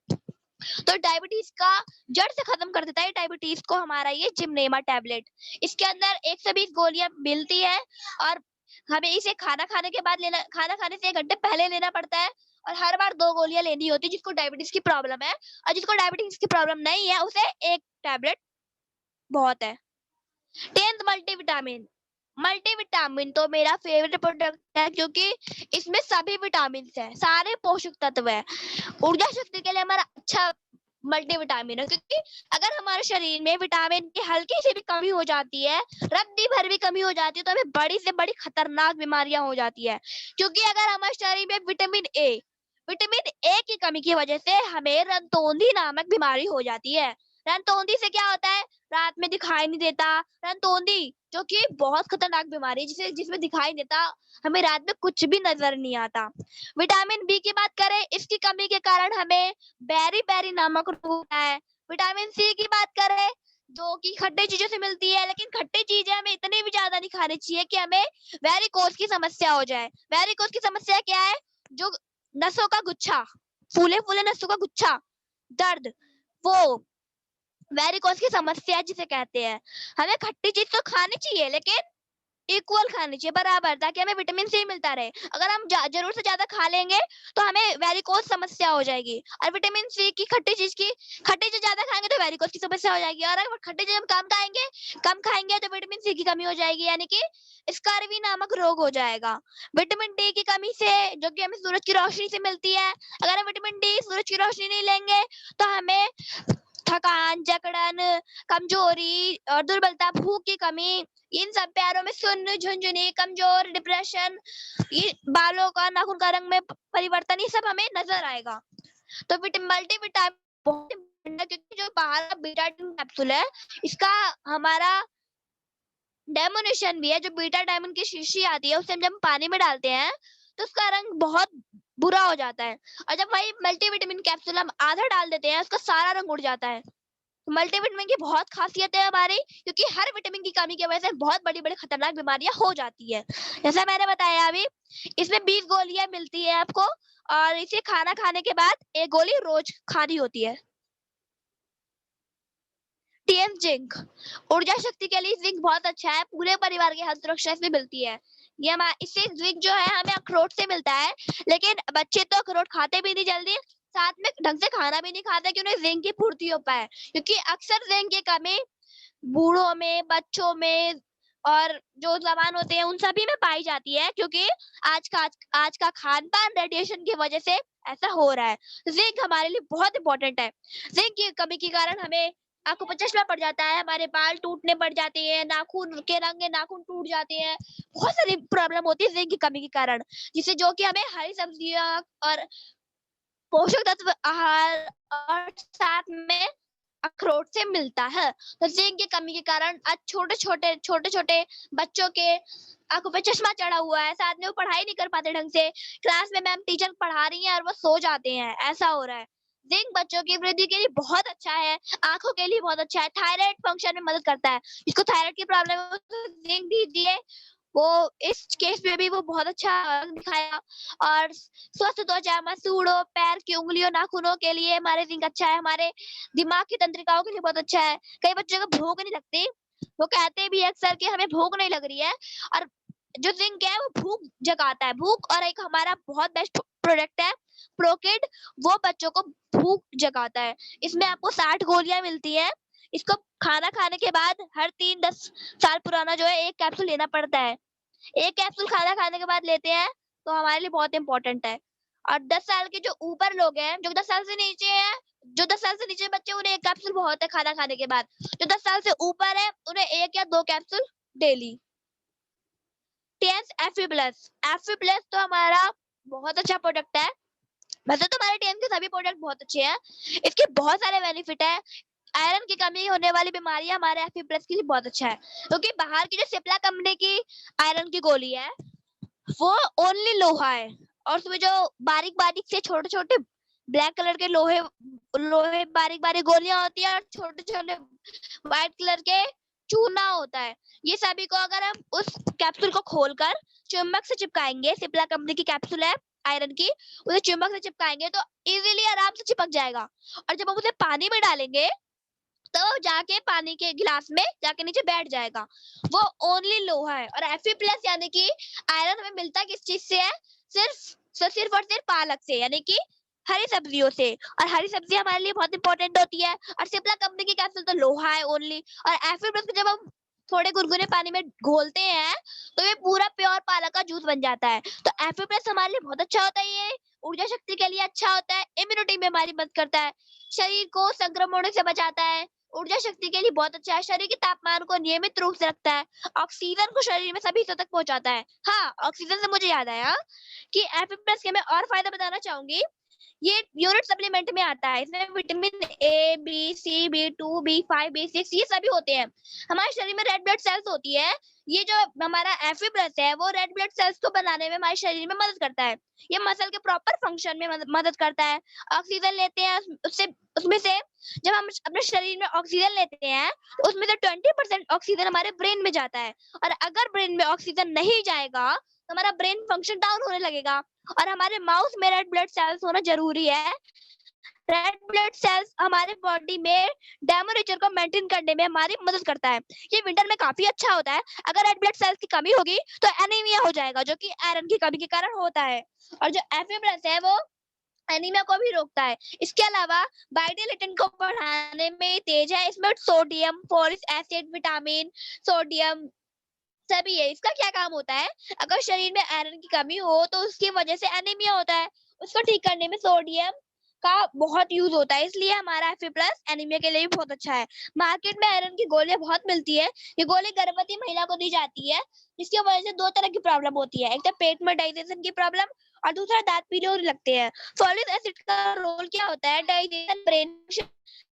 तो डायबिटीज का जड़ से खत्म कर देता है डायबिटीज को हमारा ये जिमनेमा टैबलेट। इसके अंदर 120 गोलियां मिलती है और हमें इसे खाना खाने के बाद लेना, खाना खाने से 1 घंटे पहले लेना पड़ता है और हर बार 2 गोलियां लेनी होती है जिसको डायबिटीज की प्रॉब्लम है। और जिसको डायबिटीज की प्रॉब्लम नहीं है उसे 1 टैबलेट बहुत है। 10th multivitamin. मल्टीविटामिन तो मेरा फेवरेट प्रोडक्ट है क्योंकि इसमें सभी विटामिन है, सारे पोषक तत्व है। ऊर्जा शक्ति के लिए हमारा अच्छा मल्टीविटामिन है, क्योंकि अगर हमारे शरीर में विटामिन की हल्की सी भी कमी हो जाती है, रत्ती भर भी कमी हो जाती है, तो हमें बड़ी से बड़ी खतरनाक बीमारियां हो जाती है। क्योंकि अगर हमारे शरीर में विटामिन ए की कमी की वजह से हमें रंतोंधी नामक बीमारी हो जाती है। रंतोंधी से क्या होता है? रात में दिखाई नहीं देता। रंतोंधी जो कि बहुत खतरनाक बीमारी है, जिसमें दिखाई देता, हमें रात में कुछ भी नजर नहीं आता। विटामिन बी की बात करें, इसकी कमी के कारण हमें बेरी नामक रोग होता है। विटामिन सी की बात करें जो कि खट्टे चीजों से मिलती है, लेकिन खट्टी चीजें हमें इतनी भी ज्यादा नहीं खानी चाहिए कि हमें वेरिकोज की समस्या हो जाए। वेरिकोज की समस्या क्या है? जो नसों का गुच्छा, फूले फूले नसों का गुच्छा, दर्द, वो वेरिकोज की समस्या जिसे कहते हैं। हमें खट्टी चीज तो खानी चाहिए लेकिन इक्वल खानी चाहिए, बराबर, ताकि हमें विटामिन सी मिलता रहे। अगर हम जरूर से ज्यादा खा लेंगे तो हमें वेरिकोज समस्या हो जाएगी। और विटामिन सी की खट्टी चीज ज्यादा खाएंगे तो वेरिकोज की समस्या हो जाएगी। और अगर खट्टी चीज हम कम खाएंगे तो विटामिन सी की कमी हो जाएगी, यानी कि स्कारवी नामक रोग हो जाएगा। विटामिन डी की कमी से, जो कि हमें सूरज की रोशनी से मिलती है, अगर हम विटामिन डी सूरज की रोशनी नहीं लेंगे तो हमें थकान, जकड़न, कमजोरी और दुर्बलता, भूख की कमी, इन सब पैरों में सुन्न, झुनझुनी, कमजोर, डिप्रेशन, ये बालों का, नाखून का रंग में परिवर्तन, ये सब हमें नजर आएगा। तो मल्टीविटामिन बहुत important है, क्योंकि जो बाहर का बीटाडीन कैप्सूल है, इसका हमारा डेमोनेशन भी है। जो बीटा डायमंड की शीशी आती है, उसे हम जब पानी में डालते हैं तो उसका रंग बहुत बुरा हो जाता है। और जब वही मल्टीविटामिन कैप्सूल हम आधा डाल देते हैं, उसका सारा रंग उड़ जाता है। मल्टीविटामिन की बहुत खासियत है हमारी, क्योंकि हर विटामिन की कमी की वजह से बहुत बड़ी-बड़ी खतरनाक बीमारियां हो जाती है। जैसा मैंने बताया अभी, इसमें 20 गोलियां मिलती है आपको, और इसे खाना खाने के बाद एक गोली रोज खानी होती है। टीएम जिंक, ऊर्जा शक्ति के लिए जिंक बहुत अच्छा है। पूरे परिवार की हेल्थ सुरक्षा इसमें मिलती है। ये इससे जिंक जो है हमें अखरोट से मिलता है, लेकिन बच्चे तो अखरोट खाते भी नहीं जल्दी, साथ में ढंग से खाना भी नहीं खाते कि उन्हें जिंक की पूर्ति हो पाए, क्योंकि अक्सर जिंक की कमी बूढ़ों में, बच्चों में और जो जवान होते हैं उन सभी में पाई जाती है, क्योंकि आज का खान पान रेडिएशन की वजह से ऐसा हो रहा है। जिंक हमारे लिए बहुत इंपॉर्टेंट है। जिंक की कमी के कारण हमें आंखों पर चश्मा पड़ जाता है, हमारे बाल टूटने पड़ जाते हैं, नाखून के रंगे नाखून टूट जाते हैं, बहुत सारी प्रॉब्लम होती है जिंक की कमी के कारण, जिससे जो कि हमें हरी सब्जियां और पोषक तत्व आहार और साथ में अखरोट से मिलता है। तो जिंक की कमी के कारण आज छोटे-छोटे बच्चों के आंखों पे चश्मा चढ़ा हुआ है, साथ में वो पढ़ाई नहीं कर पाते ढंग से। क्लास में मैम टीचर पढ़ा रही हैं और वो सो जाते हैं, ऐसा हो रहा है। जिंक बच्चों की वृद्धि के लिए बहुत अच्छा है, आंखों के लिए बहुत अच्छा है, थायराइड फंक्शन में मदद करता है। जिसको थायराइड की प्रॉब्लम है उसको जिंक दीजिए, वो इस केस में भी वो बहुत अच्छा दिखाएगा। और स्वस्थ त्वचा, मसूड़ों, पैर की उंगलियों, नाखूनों के लिए हमारे जिंक अच्छा है। हमारे दिमाग की तंत्रिकाओं के लिए बहुत अच्छा है। कई बच्चों को भूख नहीं लगती, वो कहते भी अक्सर कि हमें भूख नहीं लग रही है, और जो जिंक है वो भूख जगाता है। भूख, और एक हमारा बहुत बेस्ट प्रोडक्ट है प्रोकिड, वो बच्चों को भूख जगाता है। इसमें आपको 60 गोलियां मिलती है। इसको खाना खाने के बाद हर 3-10 साल पुराना जो है एक कैप्सूल लेना पड़ता है। एक कैप्सूल खाना खाने के बाद लेते हैं तो हमारे लिए बहुत इंपॉर्टेंट है। और 10 साल के जो ऊपर लोग हैं, जो 10 साल से नीचे हैं, जो 10 साल से नीचे बच्चे, उन्हें 1 कैप्सूल बहुत है खाना खाने के बाद। जो 10 साल से ऊपर है उन्हें 1 या 2 कैप्सूल डेली। टीएस एफी प्लस, एफी प्लस तो हमारा बहुत अच्छा प्रोडक्ट है। वैसे तो हमारे टीएम के सभी प्रोडक्ट बहुत अच्छे हैं, इसके बहुत सारे बेनिफिट है। आयरन की कमी होने वाली बीमारियां हमारे एफी प्लस के लिए बहुत अच्छा है, क्योंकि बाहर की जो सिप्ला कंपनी की आयरन की गोली है वो ओनली लोहा है, और उसमें जो बारीक बारीक से छोटे छोटे ब्लैक कलर के लोहे लोहे बारीक बारीक गोलियां होती है, और छोटे छोटे व्हाइट कलर के चूना होता है। ये सभी को अगर हम उस कैप्सूल को खोलकर चुम्बक से चिपकाएंगे, सिप्ला कंपनी की कैप्सूल है आयरन की, उसे चुम्बक से चिपकाएंगे तो इजीली आराम से चिपक जाएगा। और जब हम उसे पानी में डालेंगे तो जाके पानी के गिलास में जाके नीचे बैठ जाएगा। वो ओनली लोहा है। और Fe प्लस यानी कि आयरन हमें मिलता किस चीज से है? सिर्फ और सिर्फ पालक से, यानी कि हरी सब्जियों से। और हरी सब्जी हमारे लिए बहुत इंपॉर्टेंट होती है। और सिप्ला कंपनी की कैप्सूल तो लोहा है ओनली। और Fe प्लस को जब हम थोड़े गुनगुने पानी में घोलते हैं तो ये पूरा प्योर पालक का जूस बन जाता है। तो Fe प्लस हमारे लिए बहुत अच्छा होता है। ये ऊर्जा शक्ति के लिए अच्छा होता है, इम्यूनिटी में हमारी मदद करता है, शरीर को संक्रमणों से बचाता है, ऊर्जा शक्ति के लिए बहुत अच्छा है, शरीर के तापमान को नियमित रूप से रखता है, ऑक्सीजन को शरीर में सभी हिस्सों तक पहुंचाता है। हाँ, ऑक्सीजन से मुझे याद आया कि Fe प्लस के मैं और फायदा बताना चाहूंगी। ये यूनिट सप्लीमेंट में आता है। इसमें vitamin A, B, C, B2, B5, B6 ये सभी होते हैं। हमारे शरीर में रेड ब्लड सेल्स होती है। ये जो हमारा Fe प्लस है वो रेड ब्लड सेल्स को बनाने में हमारे शरीर में मदद करता है। ये मसल के प्रॉपर फंक्शन में मदद करता है। ऑक्सीजन लेते हैं उससे, उसमें से जब हम अपने शरीर में ऑक्सीजन लेते हैं तो उसमें से 20% ऑक्सीजन हमारे ब्रेन में जाता है। और अगर ब्रेन में ऑक्सीजन नहीं जाएगा तो हमारा ब्रेन फंक्शन डाउन होने लगेगा। और हमारे माउस में रेड ब्लड सेल्स होना जरूरी है, रेड ब्लड सेल्स हमारे बॉडी में टेम्परेचर को मेंटेन करने में हमारी मदद करता है। ये विंटर में काफी अच्छा होता है। अगर रेड ब्लड सेल्स की कमी होगी तो एनीमिया हो जाएगा, जो कि आयरन की कमी के कारण होता है। और जो Fa+ है वो एनीमिया को भी रोकता है। इसके अलावा वाइटल को बढ़ाने में तेज है। इसमें sodium, folic acid, vitamin, sodium सभी है। इसका क्या काम होता है, अगर शरीर में आयरन की कमी हो तो उसकी वजह से एनीमिया होता है, उसको ठीक करने में सोडियम का बहुत यूज होता है, इसलिए हमारा Fa+ एनीमिया के लिए भी बहुत अच्छा है। मार्केट में आयरन की गोलियां बहुत मिलती है। ये गोली गर्भवती महिला को दी जाती है, जिसकी वजह से दो तरह की प्रॉब्लम होती है, एक तो पेट में डाइजेशन की प्रॉब्लम और दूसरा दांत पीले होने लगते हैं। फॉलिक एसिड का रोल क्या होता है, डाइजेशन, ब्रेन,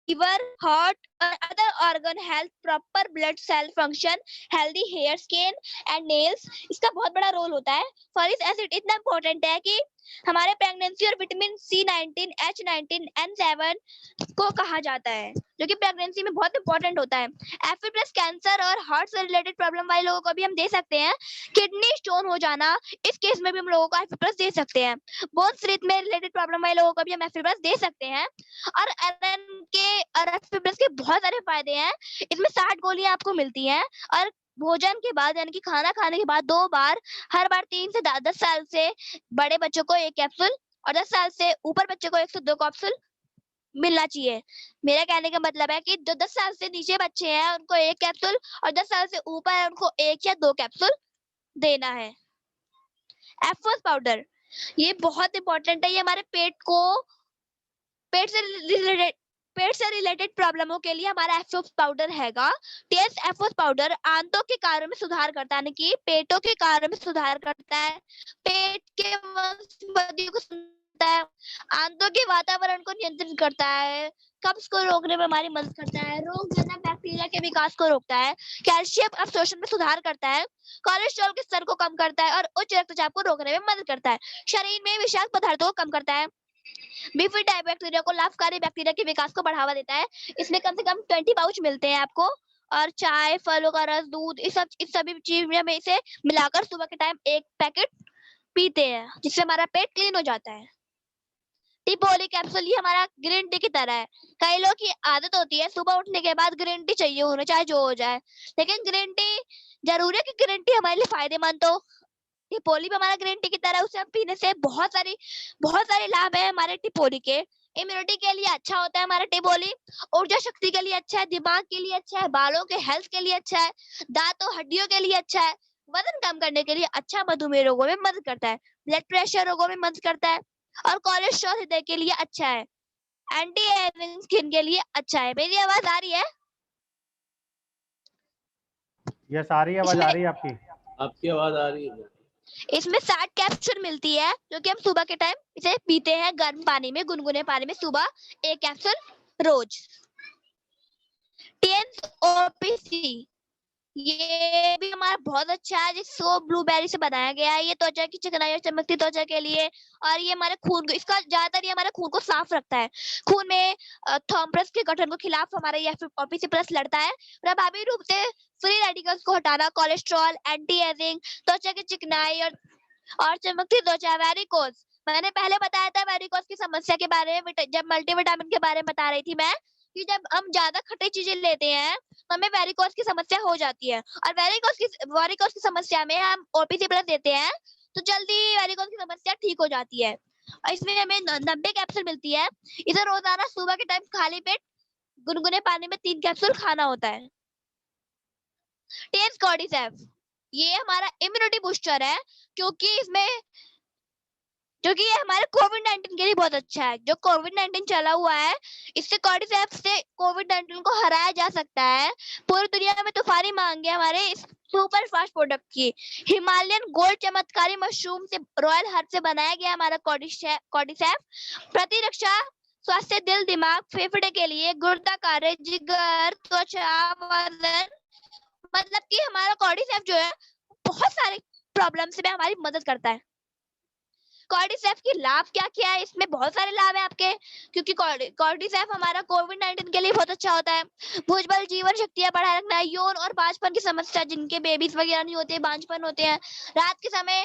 liver, heart और other organ health, proper blood cell function, healthy hair, skin and nails। इसका बहुत बड़ा रोल होता है। फॉलिक एसिड इतना इम्पोर्टेंट है कि हमारे प्रेगनेंसी और विटामिन C19, H19, N7 को कहा जाता है, जो कि प्रेगनेंसी में बहुत इंपॉर्टेंट होता है। Fa+ कैंसर और हार्ट से रिलेटेड प्रॉब्लम वाले लोगों को भी हम दे सकते हैं। किडनी स्टोन हो जाना, इस केस में भी हम लोगों को Fa+ दे सकते हैं। बोन स्ट्रेथ में रिलेटेड प्रॉब्लम वाले लोगों को भी हम Fa+ दे सकते हैं। और आयरन के और Fa+ के बहुत सारे फायदे हैं। इसमें 60 गोलियां आपको मिलती हैं और भोजन के बाद यानी कि खाना खाने के बाद 2 बार, हर बार 3 से 10 साल से बड़े बच्चों को 1 कैप्सूल और 10 साल से ऊपर बच्चे को 1 से 2 कैप्सूल मिलना चाहिए। मेरा कहने का मतलब है कि जो 10 साल से नीचे बच्चे हैं उनको 1 कैप्सूल और 10 साल से ऊपर है उनको 1 या 2 कैप्सूल देना है। एफोस पाउडर ये बहुत इंपॉर्टेंट है। ये हमारे पेट से रिलेटेड प्रॉब्लमों के लिए हमारा एफोस पाउडर हैगा। टेस्ट एफोस पाउडर आंतों के कार्यों में सुधार करता है, यानी कि पेटों के कार्यों में सुधार करता है, पेट के वनस्पति को सुधारता है, आंतों के वातावरण को नियंत्रित करता है, कब्ज को रोकने में हमारी मदद करता है, रोगजनक बैक्टीरिया के विकास को रोकता है, कैल्शियम अवशोषण में सुधार करता है, कोलेस्ट्रॉल के स्तर को कम करता है और उच्च रक्तचाप को रोकने में मदद करता है, शरीर में विषाक्त पदार्थों को कम करता है, बीफी टाइप बैक्टीरिया को लाभकारी बैक्टीरिया के विकास को बढ़ावा देता है। इसमें कम से कम 20 पाउच मिलते हैं आपको। और चाय, फलों का रस, दूध, इस सभी चीजों में इसे मिलाकर सुबह के टाइम 1 पैकेट पीते हैं, जिससे हमारा पेट क्लीन हो जाता है। टिपोली कैप्सूल ये हमारा ग्रीन टी की तरह है। कई लोग की आदत होती है सुबह उठने के बाद ग्रीन टी चाहिए उन्हें, चाहे जो हो जाए, लेकिन ग्रीन टी जरूरी है कि ग्रीन टी हमारे लिए फायदेमंद हो। टिपोली भी हमारा ग्रीन टी की तरह, उसे हम पीने से बहुत सारे लाभ है हमारे टिपोली के। इम्यूनिटी के लिए अच्छा होता है हमारा टिपोली, ऊर्जा शक्ति के लिए अच्छा है, दिमाग के लिए अच्छा है, बालों के हेल्थ के लिए अच्छा है, दांतों हड्डियों के लिए अच्छा है, वजन कम करने के लिए अच्छा, मधुमेह रोगों में मदद करता है, ब्लड प्रेशर रोगों में मदद करता है और कोलेस्ट्रॉल हृदय के लिए अच्छा है, एंटी एजिंग स्किन के लिए अच्छा है। मेरी आवाज आ रही है? यस आ रही है, आवाज आ रही है आपकी। आपकी आवाज आ रही है। इसमें 60 कैप्सूल मिलती है, जो कि हम सुबह के टाइम इसे पीते हैं गर्म पानी में, गुनगुने पानी में, सुबह 1 कैप्सूल रोज। TNOPC ये भी हमारा बहुत अच्छा है, जिसको ब्लूबेरी से बनाया गया है। ये त्वचा की चिकनाई और चमकती त्वचा के लिए, और ये हमारे खून को, इसका ज्यादातर ये हमारे खून को साफ रखता है। खून में थॉम्बस के गठन को खिलाफ हमारा ये OPC+ लड़ता है। प्रभावी रूप से फ्री रेडिकल्स को हटाना, कोलेस्ट्रॉल, एंटी एजिंग, त्वचा की चिकनाई और चमकती त्वचा, वेरिकोज। मैंने पहले बताया था वेरिकोज की समस्या के बारे में, जब मल्टीविटामिन के बारे में बता रही थी मैं, कि जब हम ज्यादा खट्टी चीजें लेते हैं तो हमें वेरिकोज की समस्या हो जाती है, और वेरिकोज की समस्या में हम OPC+ देते हैं तो जल्दी वेरिकोज की समस्या ठीक हो जाती है। और इसमें हमें 90 कैप्सूल मिलती है। इसे रोजाना सुबह के टाइम खाली पेट गुनगुने पानी में 3 कैप्सूल खाना होता है। टेंस कॉर्डिसेप ये हमारा इम्यूनिटी बूस्टर है, क्योंकि ये हमारे कोविड-19 के लिए बहुत अच्छा है। जो कोविड-19 चला हुआ है, इससे कॉर्डिसेप से कोविड-19 को हराया जा सकता है। पूरी दुनिया में तूफानी मांग है हमारे इस सुपर फास्ट प्रोडक्ट की। हिमालयन गोल्ड चमत्कारी मशरूम से, रॉयल हर्ब से बनाया गया हमारा कॉर्डिसेप प्रतिरक्षा, स्वास्थ्य, दिल, दिमाग, फेफड़े के लिए, गुर्दा कार्य, जिगर, त्वचा, वजन, मतलब कि हमारा कॉर्डिसेप जो है बहुत सारे प्रॉब्लम्स में हमारी मदद करता है। कॉर्डिसेफ की लाभ क्या क्या है? इसमें बहुत सारे लाभ है आपके, क्योंकि कॉर्डिसेफ हमारा कोविड-19 के लिए बहुत अच्छा होता है। भुजबल, जीवन शक्तियां बढ़ाए रखना, यौन और बांझपन की समस्या, जिनके बेबीज वगैरह नहीं होते, बांझपन होते हैं, रात के समय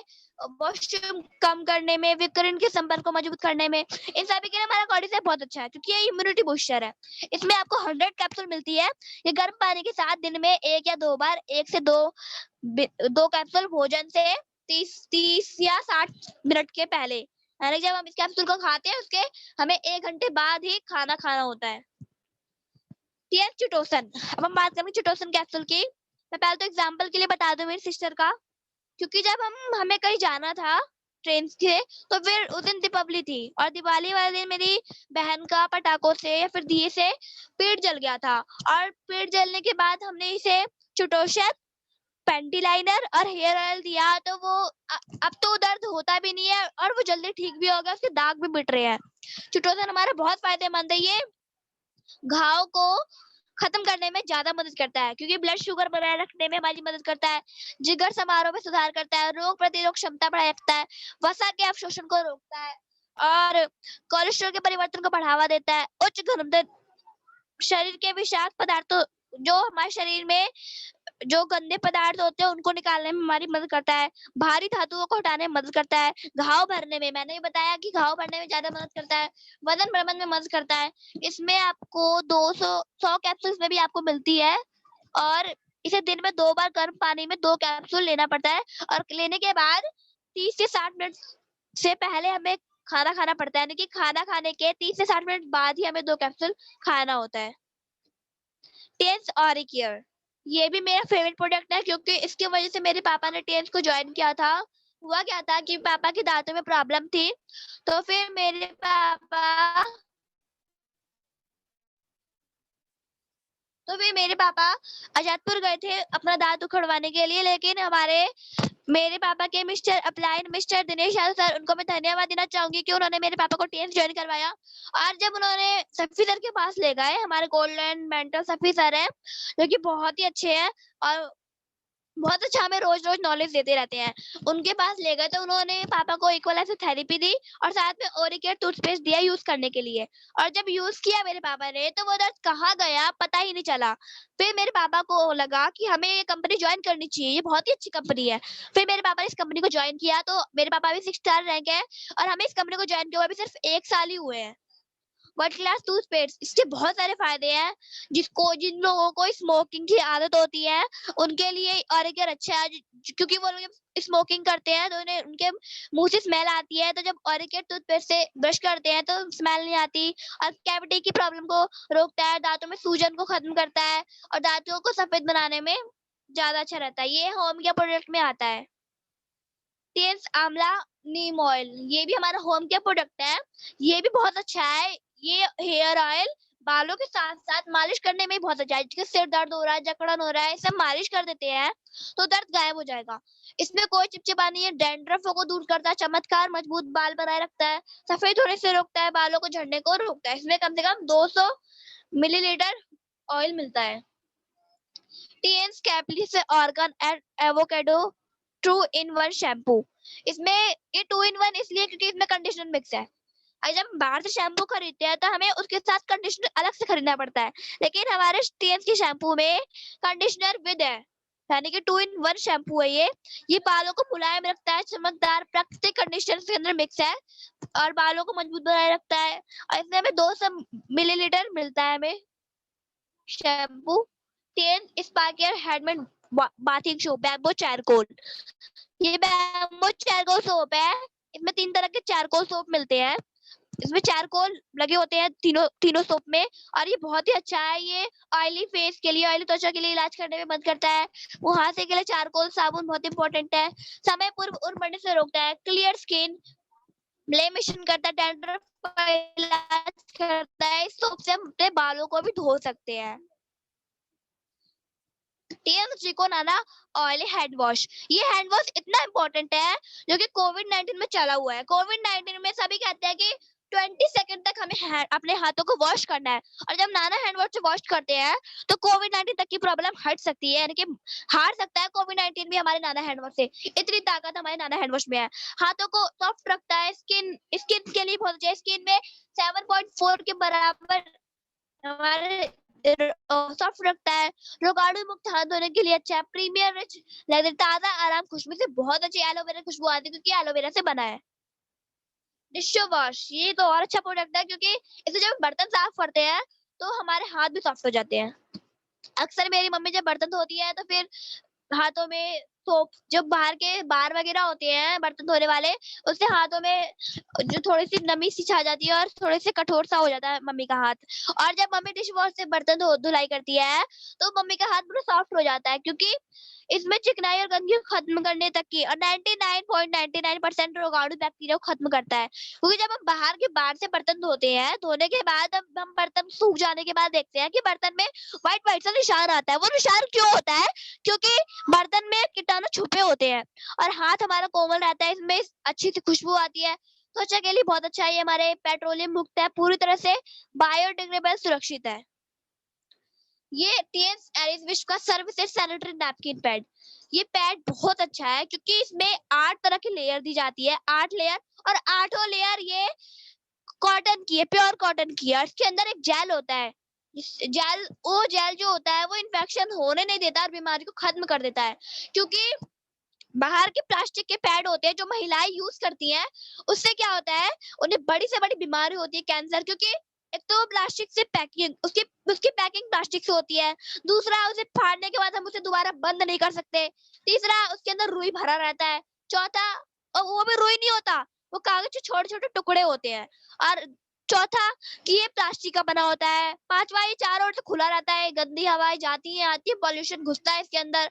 वॉशरूम कम करने में, विकिरण के संपर्क को मजबूत करने में, इन सभी के लिए हमारा कॉर्डिसेफ बहुत अच्छा है, क्योंकि ये इम्यूनिटी बूस्टर है। इसमें आपको 100 कैप्सूल मिलती है। ये गर्म पानी के साथ दिन में 1 या 2 बार, 1 से 2 कैप्सूल भोजन से 30 या 60 मिनट के पहले, यानी जब हम इस कैप्सूल को खाते हैं उसके हमें 1 घंटे बाद ही खाना खाना होता है। टीएस चिटोसन, अब हम बात करेंगे चिटोसन कैप्सूल की। मैं पहले तो एग्जांपल के लिए बता दूं मेरी सिस्टर का, क्योंकि जब हमें कहीं जाना था ट्रेन से, तो फिर उस दिन दीपावली थी और दिवाली वाले दिन मेरी बहन का पटाखों से या फिर दिए से पेट जल गया था, और पेट जलने के बाद हमने इसे चिटोसन, पैंटी लाइनर और हेयर ऑयल दिया, तो वो अब तो दर्द होता भी नहीं है और वो जल्दी ठीक भी हो गया, उसके दाग भी मिट रहे हैं। चिटोसन हमारा बहुत फायदेमंद है। ये घाव को खत्म करने में ज्यादा मदद करता है, क्योंकि ब्लड शुगर बनाए रखने में हमारी मदद करता है, जिगर समारोह में सुधार करता है, रोग प्रतिरोधक क्षमता बढ़ाए रखता है, वसा के अवशोषण को रोकता है और कोलेस्ट्रॉल के परिवर्तन को बढ़ावा देता है। उच्च घनत्व, शरीर के विषाक्त पदार्थों, जो हमारे शरीर में जो गंदे पदार्थ होते हैं उनको निकालने में हमारी मदद करता है, भारी धातुओं को हटाने में मदद करता है, घाव भरने में, मैंने भी बताया कि घाव भरने में ज्यादा मदद करता है, वजन प्रबंधन में मदद करता है। इसमें आपको 100 कैप्सूल्स में भी आपको मिलती है, और इसे दिन में 2 बार गर्म पानी में 2 कैप्सूल लेना पड़ता है, और लेने के बाद 30 से 60 मिनट से पहले हमें खाना खाना पड़ता है, यानी कि खाना खाने के 30 से 60 मिनट बाद ही हमें 2 कैप्सूल खाना होता है। टेंस ऑरिकेयर, ये भी मेरा फेवरेट प्रोडक्ट है, क्योंकि इसकी वजह से मेरे पापा ने टेंस को ज्वाइन किया था। हुआ क्या था कि पापा के दांतों में प्रॉब्लम थी, तो फिर मेरे पापा आजादपुर गए थे अपना दांत उखड़वाने के लिए, लेकिन मेरे पापा के मिस्टर दिनेश यादव सर, उनको मैं धन्यवाद देना चाहूंगी कि उन्होंने मेरे पापा को टेंस ज्वाइन करवाया। और जब उन्होंने सफी सर के पास ले गए, हमारे गोल्डन मेंटर सफी सर है, जो कि बहुत ही अच्छे हैं और बहुत अच्छा हमें रोज रोज नॉलेज देते रहते हैं, उनके पास ले गए तो उन्होंने पापा को इक्वलाइजर थेरेपी दी और साथ में ओरिकेयर टूथपेस्ट दिया यूज करने के लिए। और जब यूज किया मेरे पापा ने, तो वो दर्द कहाँ गया पता ही नहीं चला। फिर मेरे पापा को लगा कि हमें ये कंपनी ज्वाइन करनी चाहिए, ये बहुत ही अच्छी कंपनी है। फिर मेरे पापा ने इस कंपनी को ज्वाइन किया, तो मेरे पापा भी 6 स्टार रैंक है, और हमें इस कंपनी को ज्वाइन किया हुआ भी सिर्फ 1 साल ही हुए हैं। वर्ल्ड क्लास टूथपेस्ट, इसके बहुत सारे फायदे हैं। जिन लोगों को स्मोकिंग की आदत होती है उनके लिए ऑरिकेयर अच्छा है, क्योंकि वो लोग स्मोकिंग करते हैं तो उनके मुंह से स्मेल आती है, तो जब ऑरिकेयर टूथपेस्ट से ब्रश करते हैं तो स्मेल नहीं आती, और कैविटी की प्रॉब्लम को रोकता है, दांतों में सूजन को खत्म करता है और दांतों को सफेद बनाने में ज्यादा अच्छा रहता है। ये होम केयर प्रोडक्ट में आता है। टेंस आंवला नीम ऑयल, ये भी हमारा होम केयर प्रोडक्ट है, ये भी बहुत अच्छा है। ये हेयर ऑयल बालों के साथ साथ मालिश करने में भी बहुत अच्छा है, जिसके सिर दर्द हो रहा है, जकड़न हो रहा है, इसे मालिश कर देते हैं तो दर्द गायब हो जाएगा। इसमें कोई चिपचिपा नहीं है, डैंड्रफ को दूर करता है, चमत्कार मजबूत बाल बनाए रखता है, सफेद होने से रोकता है, बालों को झड़ने को रोकता है। इसमें कम से कम 200 मिलीलीटर ऑयल मिलता है। टीएन्स कैप्लिस argan and avocado 2-in-1 shampoo, इसमें ये 2-in-1 इसलिए क्योंकि इसमें कंडीशनर मिक्स है। जब हम बाहर से शैम्पू खरीदते हैं तो हमें उसके साथ कंडीशनर अलग से खरीदना पड़ता है, लेकिन हमारे टीएन्स के शैम्पू में कंडीशनर विद है, यानी कि 2-in-1 शैम्पू है। ये बालों को मुलायम रखता है, चमकदार प्राकृतिक कंडीशनर के अंदर मिक्स है और बालों को मजबूत बनाए रखता है। और इसमें हमें 200 मिलीलीटर मिलता है हमें शैम्पू। टेन स्पार्कियर handmade bathing soap bamboo charcoal, ये बैम्बो चारकोल सोप है। इसमें 3 तरह के चारकोल सोप मिलते हैं, इसमें चारकोल लगे होते हैं तीनों सोप में, और ये बहुत ही अच्छा है। ये ऑयली फेस के लिए, ऑयली त्वचा के लिए इलाज करने में मदद करता है। मुहासे के लिए चारकोल साबुन बहुत इंपॉर्टेंट है, समय पूर्व उम्र बढ़ने से रोकता है, क्लियर स्किन, ब्लेमिशन करता है, डैंड्रफ का इलाज करता है। इस सोप से हम अपने बालों को भी धो सकते हैं। त्रिकोणाना ऑयली हैंड वॉश, ये हैंड वॉश इतना इंपॉर्टेंट है जो कि कोविड-19 में चला हुआ है। कोविड-19 में सभी कहते हैं कि 20 सेकंड तक हमें अपने हाथों को वॉश करना है। और जब नाना हैंड वॉश से वॉश करते हैं तो कोविड-19 तक की प्रॉब्लम हट सकती है, यानी कि हार सकता है कोविड-19 भी हमारे नाना हैंड वॉश से। इतनी ताकत हमारे नाना हैंड वॉश में है। हाथों को सॉफ्ट रखता है, स्किन के लिए बहुत अच्छा है। स्किन में 7.4 के बराबर हमारे सॉफ्ट रखता है। रोगाणु मुक्त हाथ धोने के लिए अच्छा है। प्रीमियर रिच लेदर ताजा आराम खुशबू से बहुत अच्छी एलोवेरा खुशबू आती है, क्योंकि एलोवेरा से बना है। डिशो वॉश ये तो और अच्छा प्रोडक्ट है, क्योंकि इससे जब हम बर्तन साफ करते हैं तो हमारे हाथ भी सॉफ्ट हो जाते हैं। अक्सर मेरी मम्मी जब बर्तन धोती है तो फिर हाथों में सोप, जो बाहर के बार वगैरह होते हैं बर्तन धोने वाले, उससे हाथों में जो थोड़ी सी नमी सी छा जाती है और थोड़े से कठोर सा हो जाता है मम्मी का हाथ। और जब मम्मी डिश वॉश से बर्तन धुलाई करती है तो मम्मी का हाथ पूरा सॉफ्ट हो जाता है, क्योंकि इसमें चिकनाई और गंदगी को खत्म करने तक की और 99.99% रोगाणु बैक्टीरिया को खत्म करता है। क्योंकि जब हम बाहर के बार से बर्तन धोते हैं, धोने के बाद हम बर्तन सूख जाने के बाद देखते हैं कि बर्तन में व्हाइट व्हाइट सा निशान आता है। वो निशान क्यों होता है? क्योंकि बर्तन में कीटाणु छुपे होते हैं। और हाथ हमारा कोमल रहता है, इसमें अच्छी सी खुशबू आती है, त्वचा के लिए बहुत अच्छा है। ये हमारे पेट्रोलियम मुक्त है, पूरी तरह से बायोडिग्रेडेबल सुरक्षित है। ये टीएस एरिस विश्व का सर्वश्रेष्ठ सैनिटरी नैपकिन पैड। ये पैड बहुत अच्छा है, क्योंकि इसमें 8 तरह की लेयर दी जाती है, 8 लेयर, और 8 लेयर ये कॉटन की है, प्योर कॉटन की है। और इसके अंदर एक जेल होता है। वो जेल जो होता है वो इन्फेक्शन होने नहीं देता और बीमारी को खत्म कर देता है। क्योंकि बाहर के प्लास्टिक के पैड होते हैं जो महिलाएं यूज करती हैं, उससे क्या होता है, उन्हें बड़ी से बड़ी बीमारी होती है, कैंसर। क्योंकि एक तो प्लास्टिक से पैकिंग, उसकी उसकी पैकिंग प्लास्टिक से होती है। दूसरा, उसे फाड़ने के बाद हम उसे दोबारा बंद नहीं कर सकते। तीसरा, उसके अंदर रुई भरा रहता है। चौथा, और वो भी रुई नहीं होता, वो कागज के छोटे छोटे टुकड़े होते हैं। और चौथा, कि ये प्लास्टिक का बना होता है। पांचवा, ये चारों ओर से खुला रहता है, गंदी हवाएं जाती हैं आती है, पॉल्यूशन घुसता है इसके अंदर।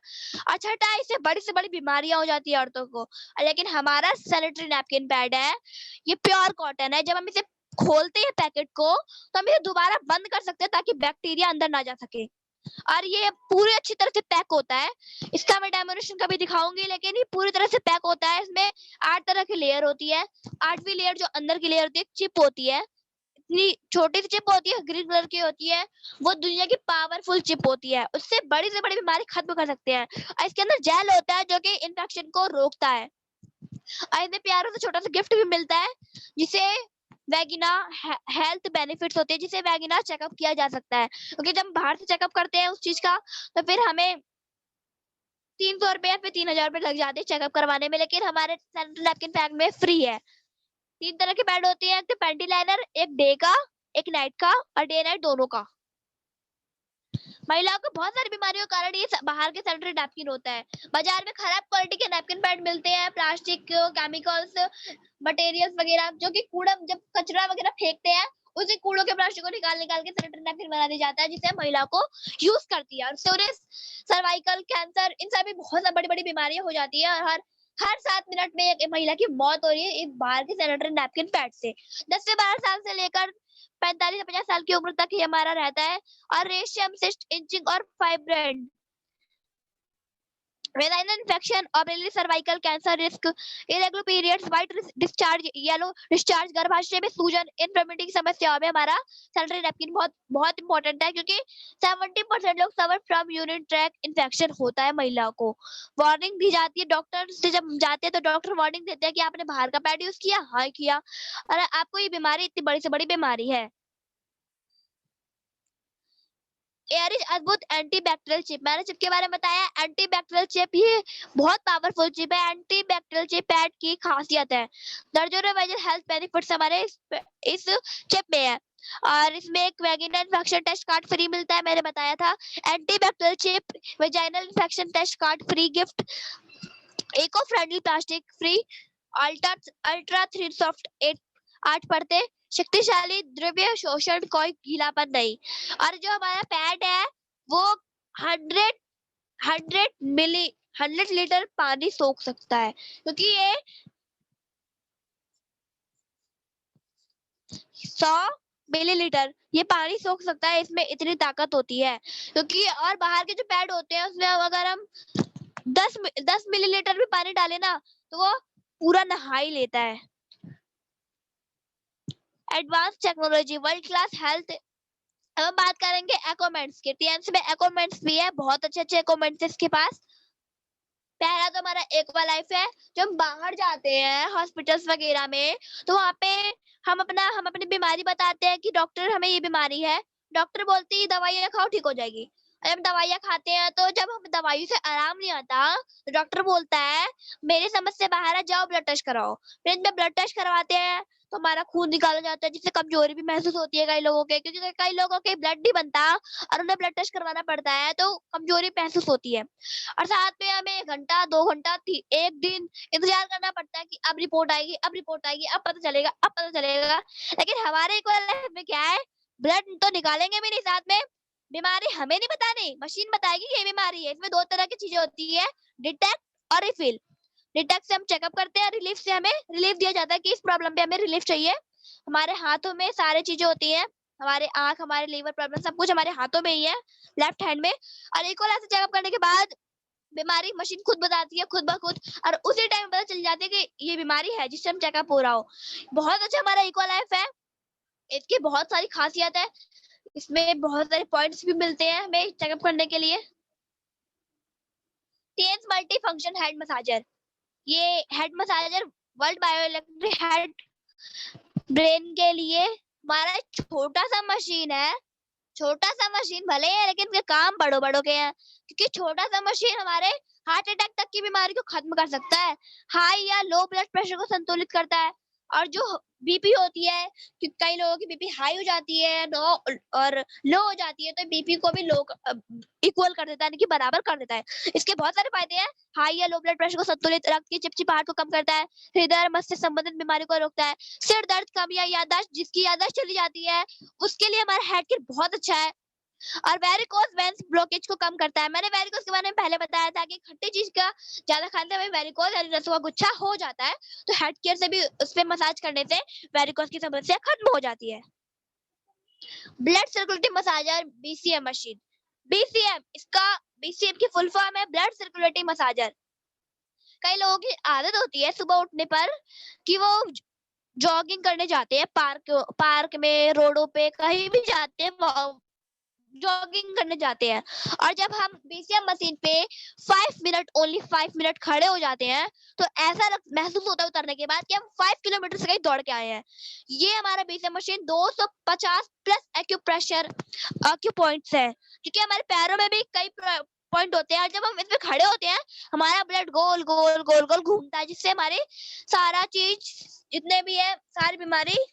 और छठा, इससे बड़ी से बड़ी बीमारियां हो जाती है औरतों को। लेकिन हमारा सैनिटरी नैपकिन पैड है, ये प्योर कॉटन है। जब हम इसे खोलते हैं पैकेट को, तो हम इसे दोबारा बंद कर सकते हैं ताकि बैक्टीरिया अंदर ना जा सके। और ये पूरी अच्छी तरह से पैक होता है। इसका मैं डेमोनेशन कभी दिखाऊंगी, लेकिन ये पूरी तरह से पैक होता है। इसमें 8 तरह की लेयर होती है। 8वीं लेयर जो अंदर की लेयर होती है, चिप होती है। इतनी छोटी सी चिप होती है, ग्रीन कलर की होती है। वो दुनिया की पावरफुल चिप होती है, उससे बड़ी से बड़ी बीमारी खत्म कर सकते हैं। और इसके अंदर जेल होता है जो कि इन्फेक्शन को रोकता है। और इसमें प्यारा सा छोटा सा गिफ्ट भी मिलता है, जिसे वैगिना हेल्थ बेनिफिट्स होते हैं, जिसे वैगिना चेकअप किया जा सकता है। क्योंकि जब हम बाहर से चेकअप करते हैं उस चीज का, तो फिर हमें 300 रुपए या फिर 3000 रुपए लग जाते हैं चेकअप करवाने में। लेकिन हमारे सैनिटरी नैपकिन पैक में फ्री है। 3 तरह के पैड होते हैं, एक तो पैंटी लाइनर, एक डे का, एक नाइट का, और डे नाइट दोनों का। महिलाओं को बहुत सारी बीमारियों के कारण ये बाहर के सैनिटरी नैपकिन होता है। बाजार में खराब क्वालिटी के नैपकिन पैड मिलते हैं, प्लास्टिक, केमिकल्स, मटेरियल्स वगैरह, जो कि कूड़ा, जब कचरा वगैरह फेंकते हैं, उसी कूड़ों के प्लास्टिक को निकाल निकाल के सैनिटरी नैपकिन बना दिया जाता है, जिसे महिला को यूज करती है। और उससे उन्हें सर्वाइकल कैंसर, इन सभी बहुत बड़ी बड़ी बीमारियां हो जाती है। और हर 7 मिनट में एक महिला की मौत हो रही है एक बाहर के सैनिटरी नैपकिन पैड से। 10 से 12 साल से लेकर 45 से 50 साल की उम्र तक ये हमारा रहता है। और रेशियम, सिस्ट, इंचिंग और फाइब्रोइड, वेजाइनल इन्फेक्शन, ऑब्रेलरी cervical cancer risk, irregular periods, white discharge, yellow discharge, गर्भाशय में सूजन, इन्फर्मिलिटी की समस्याओं में हमारा सैनिटरी नैपकिन बहुत बहुत इंपॉर्टेंट है। क्योंकि 70% लोग suffer from urine track infection होता है महिलाओं को। वार्निंग दी जाती है, डॉक्टर से जब जाते हैं तो डॉक्टर वार्निंग देते हैं कि आपने बाहर का पैड यूज किया, हाँ किया, और आपको ये बीमारी इतनी बड़ी से बड़ी बीमारी है। एयरिज अद्भुत एंटीबैक्टीरियल चिप, मैंने चिप के बारे में बताया। एंटीबैक्टीरियल चिप ये बहुत पावरफुल चिप है। एंटीबैक्टीरियल चिप पैड की खासियत है, दर्जनों मेजर हेल्थ बेनिफिट्स हमारे इस चिप में है। और इसमें एक vaginal infection test card free मिलता है, मैंने बताया था। Antibacterial chip, vaginal infection test card free gift, eco friendly plastic free, ultra ultra three soft 8 परतें, शक्तिशाली द्रव्य शोषण, कोई गीलापन नहीं। और जो हमारा पैड है वो 100 100 लीटर पानी सोख सकता है, क्योंकि ये 100 मिलीलीटर ये पानी सोख सकता है। इसमें इतनी ताकत होती है। क्योंकि और बाहर के जो पैड होते हैं उसमें अगर हम 10 मिलीलीटर भी पानी डालें ना, तो वो पूरा नहा ही लेता है। Advance technology, world class health. अब हम बात करेंगे इक्विपमेंट्स की। टीएमसी में इक्विपमेंट्स भी है, बहुत अच्छे अच्छे इक्विपमेंट्स है इसके पास। पहला तो हमारा एक्वा लाइफ है। जब हम बाहर जाते हैं हॉस्पिटल्स वगैरह में, तो वहाँ पे हम अपनी बीमारी बताते हैं कि डॉक्टर हमें ये बीमारी है, डॉक्टर बोलती है दवाइयाँ खाओ ठीक हो जाएगी। और जब दवाइयाँ खाते हैं तो जब हम दवाइयों से आराम नहीं आता तो डॉक्टर बोलता है मेरी समझ से बाहर है, जाओ ब्लड टेस्ट कराओ। फिर जब ब्लड टेस्ट करवाते हैं तो हमारा खून निकाला जाता है, जिससे कमजोरी भी महसूस होती है कई लोगों के, क्योंकि कई लोगों के ब्लड नहीं बनता और उन्हें ब्लड टेस्ट करवाना पड़ता है, तो कमजोरी महसूस होती है। और साथ में हमें 1 घंटा 2 घंटा 1 दिन इंतजार करना पड़ता है कि अब रिपोर्ट आएगी, अब रिपोर्ट आएगी, अब पता चलेगा, अब पता चलेगा। लेकिन हमारे इक्वल लाइफ में क्या है, ब्लड तो निकालेंगे भी नहीं, साथ में बीमारी हमें नहीं बतानी, मशीन बताएगी ये बीमारी है। इसमें 2 तरह की चीजें होती है, डिटेक्ट और रिफिल। डिटेक्ट से हम चेकअप करते हैं, रिलीफ से हमें रिलीफ दिया जाता है कि इस प्रॉब्लम पे हमें रिलीफ चाहिए। हमारे हाथों में सारी चीजें होती हैं, हमारे आंख, हमारे लीवर प्रॉब्लम सब कुछ हमारे हाथों में ही है, लेफ्ट हैंड में। और इक्वल ऐसे चेकअप करने के बाद बीमारी मशीन खुद बताती है, खुद ब खुद, और उसी टाइम पता चल जाती है कि ये बीमारी है जिससे हम चेकअप हो रहा हो। बहुत अच्छा हमारा इक्वल लाइफ है। इसकी बहुत सारी खासियत है, इसमें बहुत सारे पॉइंट्स भी मिलते हैं हमें चेकअप करने के लिए। Tiens multi function head massager, ये head massager world bioelectric head brain के लिए हमारा छोटा सा मशीन है। छोटा सा मशीन भले है लेकिन इसके काम बड़ो बड़ो के हैं, क्योंकि छोटा सा मशीन हमारे हार्ट अटैक तक की बीमारी को खत्म कर सकता है, हाई या लो ब्लड प्रेशर को संतुलित करता है। और जो बीपी होती है, कि कई लोगों की बीपी हाई हो जाती है लो और लो हो जाती है, तो बीपी को भी लो इक्वल कर देता है, यानी कि बराबर कर देता है। इसके बहुत सारे फायदे हैं। हाई या लो ब्लड प्रेशर को संतुलित, रक्त की चिपचिपाहट को कम करता है, हृदय और मस्तिष्क संबंधित बीमारी को रोकता है, सिर दर्द कम या याददाश्त, जिसकी याददाश्त चली जाती है उसके लिए हमारा हेड केयर बहुत अच्छा है। और वेरिकोज वेन्स ब्लॉकेज को कम करता है। मैंने वेरिकोज के बारे में पहले बताया था कि खट्टी चीज का ज्यादा खाने से वेरिकोज यानी रसों का गुच्छा हो जाता है, तो हेड केयर से भी उस पे मसाज करने से वेरिकोज की समस्या खत्म हो जाती है। Blood circulating massager BCM machine. BCM, इसका बीसीएम की फुल फॉर्म है ब्लड सर्कुलेटिंग मसाजर। कई लोगों की आदत होती है सुबह उठने पर कि वो जॉगिंग करने जाते हैं, पार्क में, रोडों पे, कहीं भी जाते हैं, जॉगिंग करने जाते हैं, और जब हम बीसीएम मशीन पे 5 मिनट, ओनली 5 मिनट खड़े हो जाते हैं, तो ऐसा महसूस होता है उतरने के बाद कि हम 5 किलोमीटर से कहीं दौड़ के आए हैं। ये हमारा BCM machine 250 plus acupressure points है, क्योंकि हमारे पैरों में भी कई पॉइंट होते हैं, और जब हम इसमें खड़े होते हैं हमारा ब्लड गोल गोल गोल गोल घूमता है, जिससे हमारी सारा चीज जितने भी है सारी बीमारी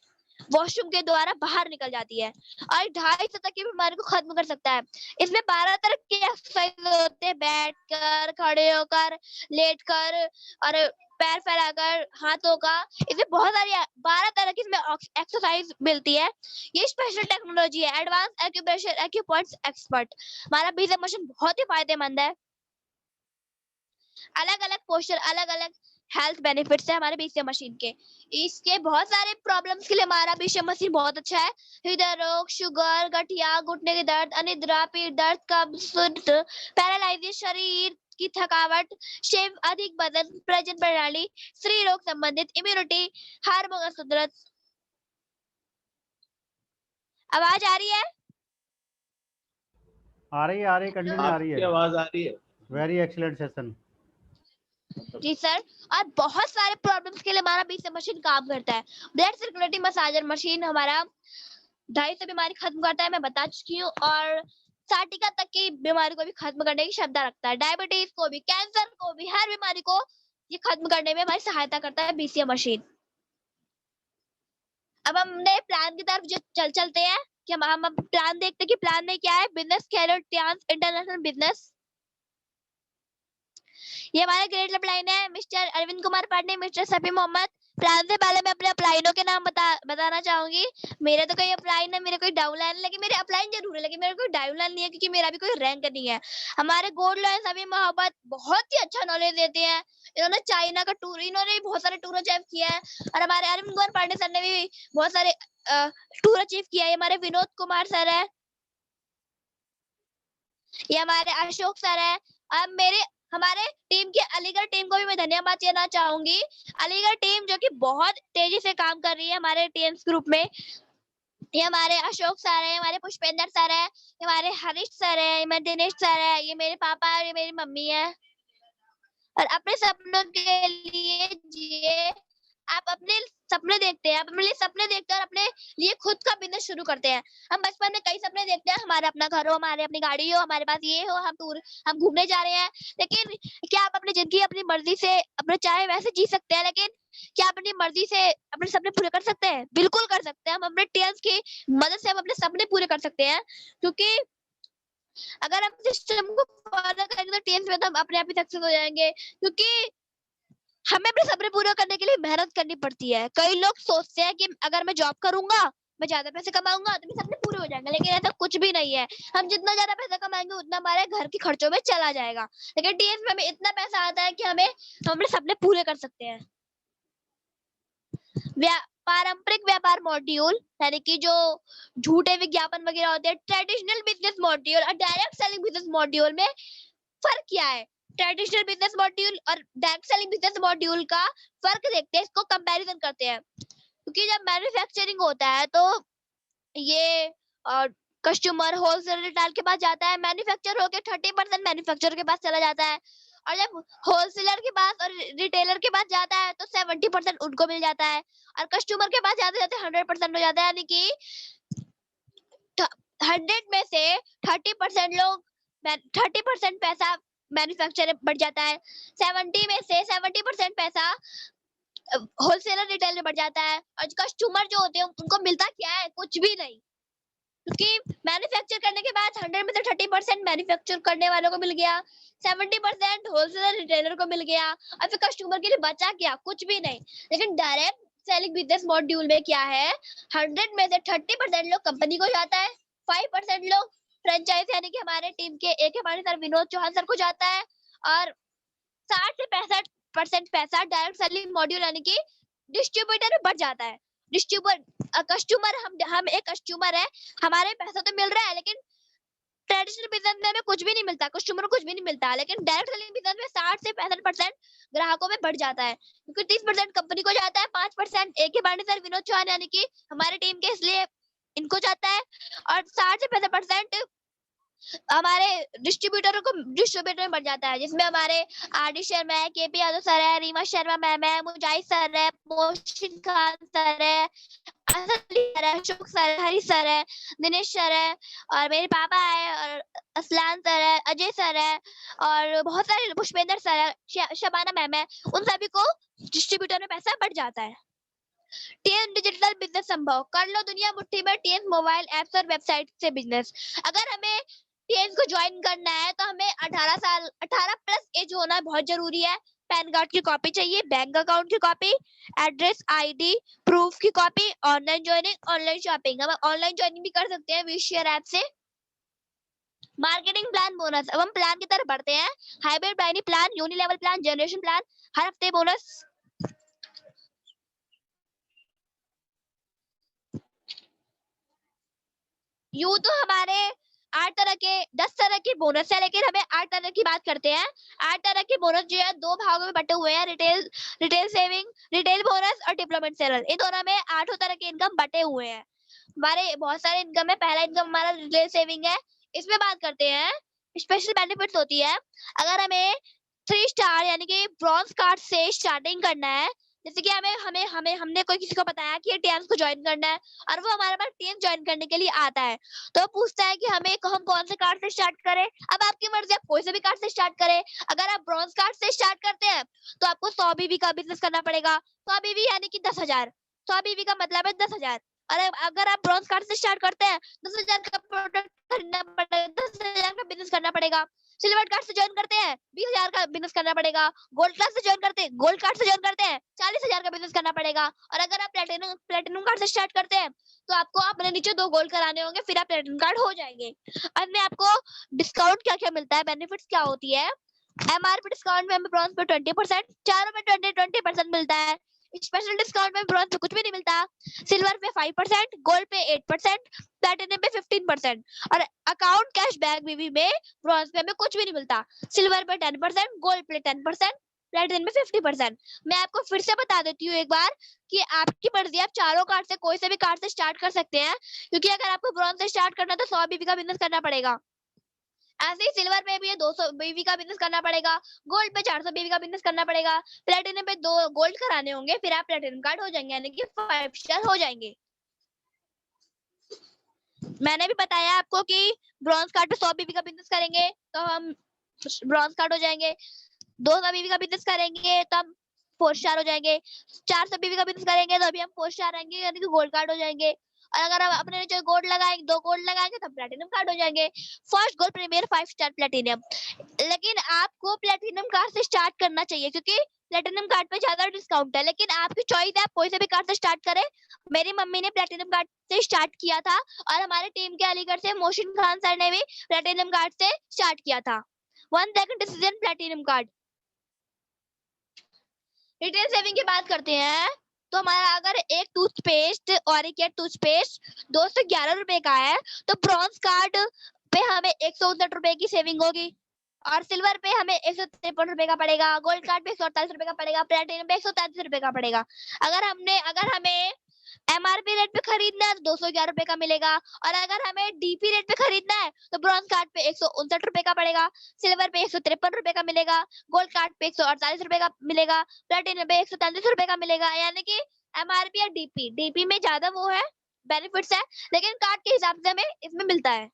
वॉशरूम के द्वारा बाहर निकल जाती है, और 250 तक की बीमारी को खत्म कर सकता है। इसमें 12 तरह के एक्सरसाइज होते हैं, बैठ कर, खड़े होकर, लेट कर और पैर फैलाकर, हाथों का। इसमें बहुत सारी 12 तरह की इसमें एक्सरसाइज मिलती है। ये स्पेशल टेक्नोलॉजी है, एडवांस एक्यूप्रेशर एक्यूपॉइंट्स एक्सपर्ट। हमारा बीसीएम मशीन बहुत ही फायदेमंद है। अलग अलग पोस्चर, अलग अलग हेल्थ बेनिफिट्स है हमारे बीसीएम मशीन के। इसके बहुत सारे प्रॉब्लम्स के लिए हमारा बीसीएम मशीन बहुत अच्छा है। हृदय रोग, शुगर, गठिया, घुटने के दर्द, अनिद्रा, पीठ दर्द, कब्ज, पैरालाइसिस, शरीर की थकावट, शेव, अधिक वजन, प्रजनन प्रणाली, स्त्री रोग संबंधित, इम्यूनिटी, हार्मोन असंतुलन। आवाज आ रही है? आ रही है, कंटिन्यू आ रही आपकी है। आवाज आ रही है? Very excellent session. जी सर। और बहुत सारे प्रॉब्लम्स के लिए हमारा बीसीएम मशीन काम करता है। ब्लड सर्कुलेटिंग मसाजर मशीन हमारा 250 बीमारी खत्म करता है, मैं बता चुकी हूँ, और साटिका तक की बीमारी को भी खत्म करने की क्षमता रखता है। डायबिटीज को भी, कैंसर को भी, हर बीमारी को ये खत्म करने में हमारी सहायता करता है बीसीएम मशीन। अब हमने प्लान की तरफ चलते हैं कि हम अब प्लान देखते हैं कि प्लान में क्या है। Business career Tiens international business, ये हमारे ग्रेड अपलाइन है, mister Arvind Kumar Pandey, mister Safi Mohammad. Plan से पहले मैं अपने अपलाइनों के नाम बताना चाहूंगी। मेरे तो कोई अपलाइन है, मेरे कोई डाउनलाइन है, लेकिन मेरे अपलाइन जरूर है, लेकिन मेरे कोई डाउनलाइन नहीं है, क्योंकि मेरा भी कोई रैंक नहीं है। हमारे गोल्ड लाइन सभी मोहब्बत बहुत ही अच्छा नॉलेज देते हैं। इन्होंने चाइना का टूर, इन्होंने भी बहुत सारे टूर अचीव किया है, और हमारे अरविंद कुमार पांडे सर ने भी बहुत सारे टूर अचीव किया है। हमारे विनोद कुमार सर है, ये हमारे अशोक सर है। अब मेरे हमारे टीम की अलीगढ़ टीम को भी मैं धन्यवाद देना चाहूंगी। अलीगढ़ टीम जो कि बहुत तेजी से काम कर रही है हमारे टीएम्स ग्रुप में। ये हमारे अशोक सर है, हमारे पुष्पेंद्र सर है, ये हमारे हरीश सर है, ये मेरे दिनेश सर है, ये मेरे पापा है और ये मेरी मम्मी है। और अपने सपनों के लिए जिए। आप अपने सपने देखते हैं, आप अपने लिए सपने देखते हैं और अपने लिए खुद का बिजनेस शुरू करते हैं। हम बचपन में कई सपने देखते हैं, हमारा अपना घर हो, हमारे अपनी गाड़ी हो, हमारे पास ये हो, हम घूमने जा रहे हैं। लेकिन क्या आप अपनी जिंदगी अपनी मर्जी से अपने चाहे वैसे जी सकते हैं? लेकिन क्या आप अपनी मर्जी से अपने सपने पूरे कर सकते हैं? बिल्कुल कर सकते हैं। हम अपने टीएल्स की मदद से हम अपने सपने पूरे कर सकते हैं, क्योंकि अगर हम सिस्टम को फॉलो करेंगे तो टीएल्स में तो हम अपने आप ही सक्सेस हो जाएंगे। क्योंकि हमें अपने सपने पूरे करने के लिए मेहनत करनी पड़ती है। कई लोग सोचते हैं कि अगर मैं जॉब करूंगा, मैं ज्यादा पैसे कमाऊंगा तो मेरे सपने पूरे हो जाएंगे, लेकिन ऐसा कुछ भी नहीं है। हम जितना ज्यादा पैसा कमाएंगे उतना हमारे घर के खर्चों में चला जाएगा, लेकिन टीएस में हमें इतना पैसा आता है कि हम अपने सपने पूरे कर सकते हैं। पारंपरिक व्यापार मॉड्यूल यानी कि जो झूठे विज्ञापन वगैरह होते हैं, ट्रेडिशनल बिजनेस मॉड्यूल और डायरेक्ट सेलिंग बिजनेस मॉड्यूल में फर्क क्या है? ट्रेडिशनल बिजनेस मॉड्यूल और डायरेक्ट सेलिंग बिजनेस मॉड्यूल का फर्क देखते हैं, इसको कंपैरिजन करते हैं। क्योंकि जब मैन्युफैक्चरिंग होता है तो ये कस्टमर होलसेल रिटेल के पास जाता है, मैन्युफैक्चर होके 30% मैन्युफैक्चरर के पास चला जाता है, और जब होलसेलर के पास और रिटेलर के पास जाता है तो 70% उनको मिल जाता है, और कस्टमर के पास जाते जाते 100% हो जाता है। यानी कि 100 में से 30% लोग 30% पैसा मैन्युफैक्चर बढ़ जाता है, 70 में से 70% पैसा होलसेलर रिटेल में बढ़ जाता है, और कस्टमर जो होते हैं उनको मिलता क्या है? कुछ भी नहीं। क्योंकि मैन्युफैक्चर करने के बाद 100 में से 30% मैन्युफैक्चर करने वालों को मिल गया, 70% होलसेलर रिटेलर को मिल गया, और फिर कस्टमर के लिए बचा क्या? कुछ भी नहीं। लेकिन डायरेक्ट सेलिंग बिजनेस मॉड्यूल में क्या है? 100 में से 30% लोग कंपनी को जाता है, 5% लोग फ्रेंचाइज यानी कि हमारे टीम के एक हमारे सर विनोद चौहान सर को जाता है, और 60 से 65% पैसा डायरेक्ट सेलिंग मॉड्यूल यानी कि डिस्ट्रीब्यूटर में बढ़ जाता है। कस्टमर हम एक कस्टमर है, हमारे पैसा तो मिल रहा है, लेकिन ट्रेडिशनल बिजनेस में हमें कुछ भी नहीं मिलता, कस्टमर को कुछ भी नहीं मिलता, लेकिन डायरेक्ट सेलिंग बिजनेस में 60 से 65% ग्राहकों में बढ़ जाता है, क्योंकि 30% कंपनी को जाता है, 5% एक ही बाणी सर विनोद चौहान यानी कि हमारे टीम के, इसलिए इनको जाता है, और 60 से 65% हमारे डिस्ट्रीब्यूटर में बढ़ जाता है, जिसमें हमारे आरडी शर्मा है, केपी यादव सर है, रीमा शर्मा मैम है, मुजाहिद सर है, मोहसिन खान सर है, सर है, अशोक सर है, हरी सर है, दिनेश सर है, और मेरे पापा है, और असलान सर है, अजय सर है, और बहुत सारे पुष्पेंद्र सर है, शबाना मैम है। उन सभी को डिस्ट्रीब्यूटर में पैसा बढ़ जाता है। टीएन डिजिटल बिजनेस संभव कर लो दुनिया मुट्ठी में, टीएन मोबाइल एप्स और वेबसाइट से बिजनेस। अगर हमें टीएन को ज्वाइन करना है तो हमें 18 प्लस एज होना बहुत जरूरी है। पैन कार्ड की कॉपी चाहिए, बैंक अकाउंट की कॉपी, एड्रेस आईडी प्रूफ की copy, online joining, online shopping. हम ऑनलाइन ज्वाइनिंग भी कर सकते हैं विशेयर ऐप से। मार्केटिंग प्लान बोनस, अब हम प्लान की तरफ बढ़ते हैं। Hybrid binary plan, uni level plan, generation plan, हर हफ्ते बोनस। यूं तो हमारे 8 तरह के 10 तरह के बोनस है, लेकिन हमें 8 तरह की बात करते हैं। 8 तरह के बोनस जो है 2 भागों में बटे हुए हैं, रिटेल सेविंग, रिटेल बोनस और डिप्लोमेंट सेलर। इन दोनों में 8 तरह के इनकम बटे हुए हैं। हमारे बहुत सारे इनकम है। पहला इनकम हमारा रिटेल सेविंग है, इसमें बात करते हैं। स्पेशल बेनिफिट्स होती है अगर हमें 3 स्टार यानी कि ब्रॉन्ज कार्ड से स्टार्टिंग करना है। जैसे कि हमने कोई किसी को बताया कि ये टीएम्स को ज्वाइन करना है, और वो हमारे पास टीएम ज्वाइन करने के लिए आता है, तो पूछता है कि हम कौन से कार्ड से स्टार्ट करें। अब आपकी मर्जी, आप कोई से भी कार्ड से स्टार्ट करें। अगर आप ब्रॉन्ज कार्ड से स्टार्ट करते हैं तो आपको 100 बीवी का बिजनेस करना पड़ेगा। 100 बीवी यानी कि 10,000। 100 बीवी का मतलब है 10,000। और अगर आप ब्रॉन्ज कार्ड से स्टार्ट करते हैं 10,000 का प्रोडक्ट खरीदना पड़ेगा, 10,000 का बिजनेस करना पड़ेगा। सिल्वर कार्ड से ज्वाइन करते हैं 20,000 का बिजनेस करना पड़ेगा। गोल्ड कार्ड से ज्वाइन करते हैं 40,000 का बिजनेस करना पड़ेगा। और अगर आप प्लेटिनम कार्ड से स्टार्ट करते हैं तो आपको अपने नीचे 2 गोल्ड कराने होंगे, फिर आप प्लेटिनम कार्ड हो जाएंगे। अब मैं आपको डिस्काउंट क्या क्या मिलता है, बेनिफिट्स क्या होती है। एमआरपी डिस्काउंट में हमें ब्रॉन्ज पे 20%, चारों में 20% मिलता है। स्पेशल डिस्काउंट में ब्रॉन्ज पे कुछ भी नहीं मिलता। सिल्वर पे 5%, गोल्ड पे 8%, प्लैटिनम पे 15% और अकाउंट कैशबैक बीवी में ब्रॉन्ज पे हमें कुछ भी नहीं मिलता। सिल्वर पे 10%, गोल्ड पे 10%, प्लैटिनम में 50%। मैं आपको फिर से बता देती हूँ एक बार कि आपकी मर्जी, आप चारों कार्ड से कोई से भी कार्ड से स्टार्ट कर सकते हैं, क्योंकि अगर आपको ब्रॉन्ज से स्टार्ट करना है तो 100 बीवी का बिजनेस करना पड़ेगा। ऐसे ही सिल्वर पे भी है 200 बीवी का बिजनेस करना पड़ेगा, गोल्ड पे 400 बीवी का बिजनेस करना पड़ेगा, प्लेटिनम पे 2 गोल्ड कराने होंगे, फिर आप प्लेटिनम कार्ड हो जाएंगे, यानी कि 5 स्टार हो जाएंगे। मैंने भी बताया आपको कि ब्रॉन्ज कार्ड पे 100 बीवी का बिजनेस करेंगे तो हम ब्रॉन्ज कार्ड हो जाएंगे, 200 बीवी का बिजनेस करेंगे तो हम 4 स्टार हो जाएंगे, 400 बीवी का बिजनेस करेंगे तो अभी हम 4 स्टार आएंगे, यानी कि गोल्ड कार्ड हो जाएंगे। और अगर हम अपने नीचे गोल्ड लगाएंगे, 2 गोल्ड लगाएंगे तो प्लेटिनम कार्ड हो जाएंगे। First gold, premier, 5 star, platinum. लेकिन आपको प्लेटिनम कार्ड से स्टार्ट करना चाहिए, क्योंकि प्लेटिनम कार्ड पे ज्यादा डिस्काउंट है, लेकिन आपकी चॉइस है, आप कोई से भी कार्ड से स्टार्ट करें। मेरी मम्मी ने प्लेटिनम कार्ड से स्टार्ट किया था और हमारे टीम के अलीगढ़ से मोहसिन खान सर ने भी प्लेटिनम कार्ड से स्टार्ट किया था। 1 second decision platinum card. Retail saving की बात करते हैं तो हमारा अगर एक टूथपेस्ट और एक टूथपेस्ट 211 रुपए का है तो ब्रॉन्ज कार्ड पे हमें 159 रुपए की सेविंग होगी और सिल्वर पे हमें 153 रुपए का पड़ेगा, गोल्ड कार्ड पे 148 रुपए का पड़ेगा, प्लेटिनम पे 133 रुपए का पड़ेगा। अगर हमें एमआरपी रेट पे खरीदना है तो 211 रुपए का मिलेगा और अगर हमें डीपी रेट पे खरीदना है तो ब्रॉन्ज कार्ड पे 159 रुपए का पड़ेगा, सिल्वर पे 153 रुपए का मिलेगा, गोल्ड कार्ड पे 148 रुपए का मिलेगा, प्लेटिनम पे 133 रुपए का मिलेगा। यानी कि एमआरपी या डीपी में ज्यादा वो है, बेनिफिट्स है, लेकिन कार्ड के हिसाब से हमें इसमें मिलता है।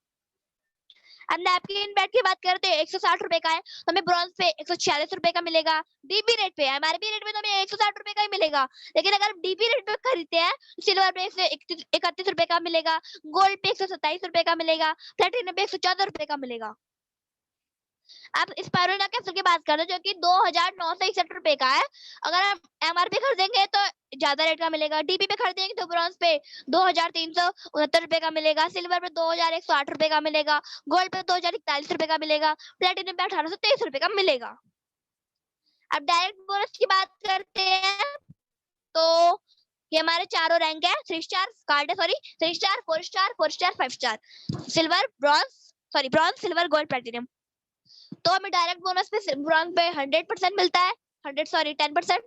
अब नैपकिन बैट की बात करते हैं, 160 रुपए का है तो हमें ब्रॉन्ज पे 146 रुपए का मिलेगा। डीपी रेट पे, एमआरपी रेट पे तो हमें 160 रुपए का ही मिलेगा, लेकिन अगर डीपी रेट पे खरीदते हैं तो सिल्वर पे 131 रुपए का मिलेगा, गोल्ड पे 127 रुपए का मिलेगा, प्लेटिनम पे 114 रुपए का मिलेगा। अब स्पाइरोना कैप्सूल की बात करें जो कि 2961 रुपए का है, अगर हम एमआरपी खरीदेंगे तो ज्यादा रेट का मिलेगा, डीपी पे खरीदेंगे तो ब्रॉन्ज पे 2369 रुपए का मिलेगा, सिल्वर पे 2108 रुपए का मिलेगा, गोल्ड पे 2041 रुपए का मिलेगा, प्लेटिनम पे 1823 रुपए का मिलेगा। अब डायरेक्ट बोनस की बात करते हैं तो ये हमारे चारों रैंक है, 3 स्टार कार्ड है, sorry 3 star, 4 star, 4 star, 5 star, silver, bronze, silver, gold, platinum. तो हमें डायरेक्ट बोनस पे ब्रॉन्ज पे 100% मिलता है, 10%,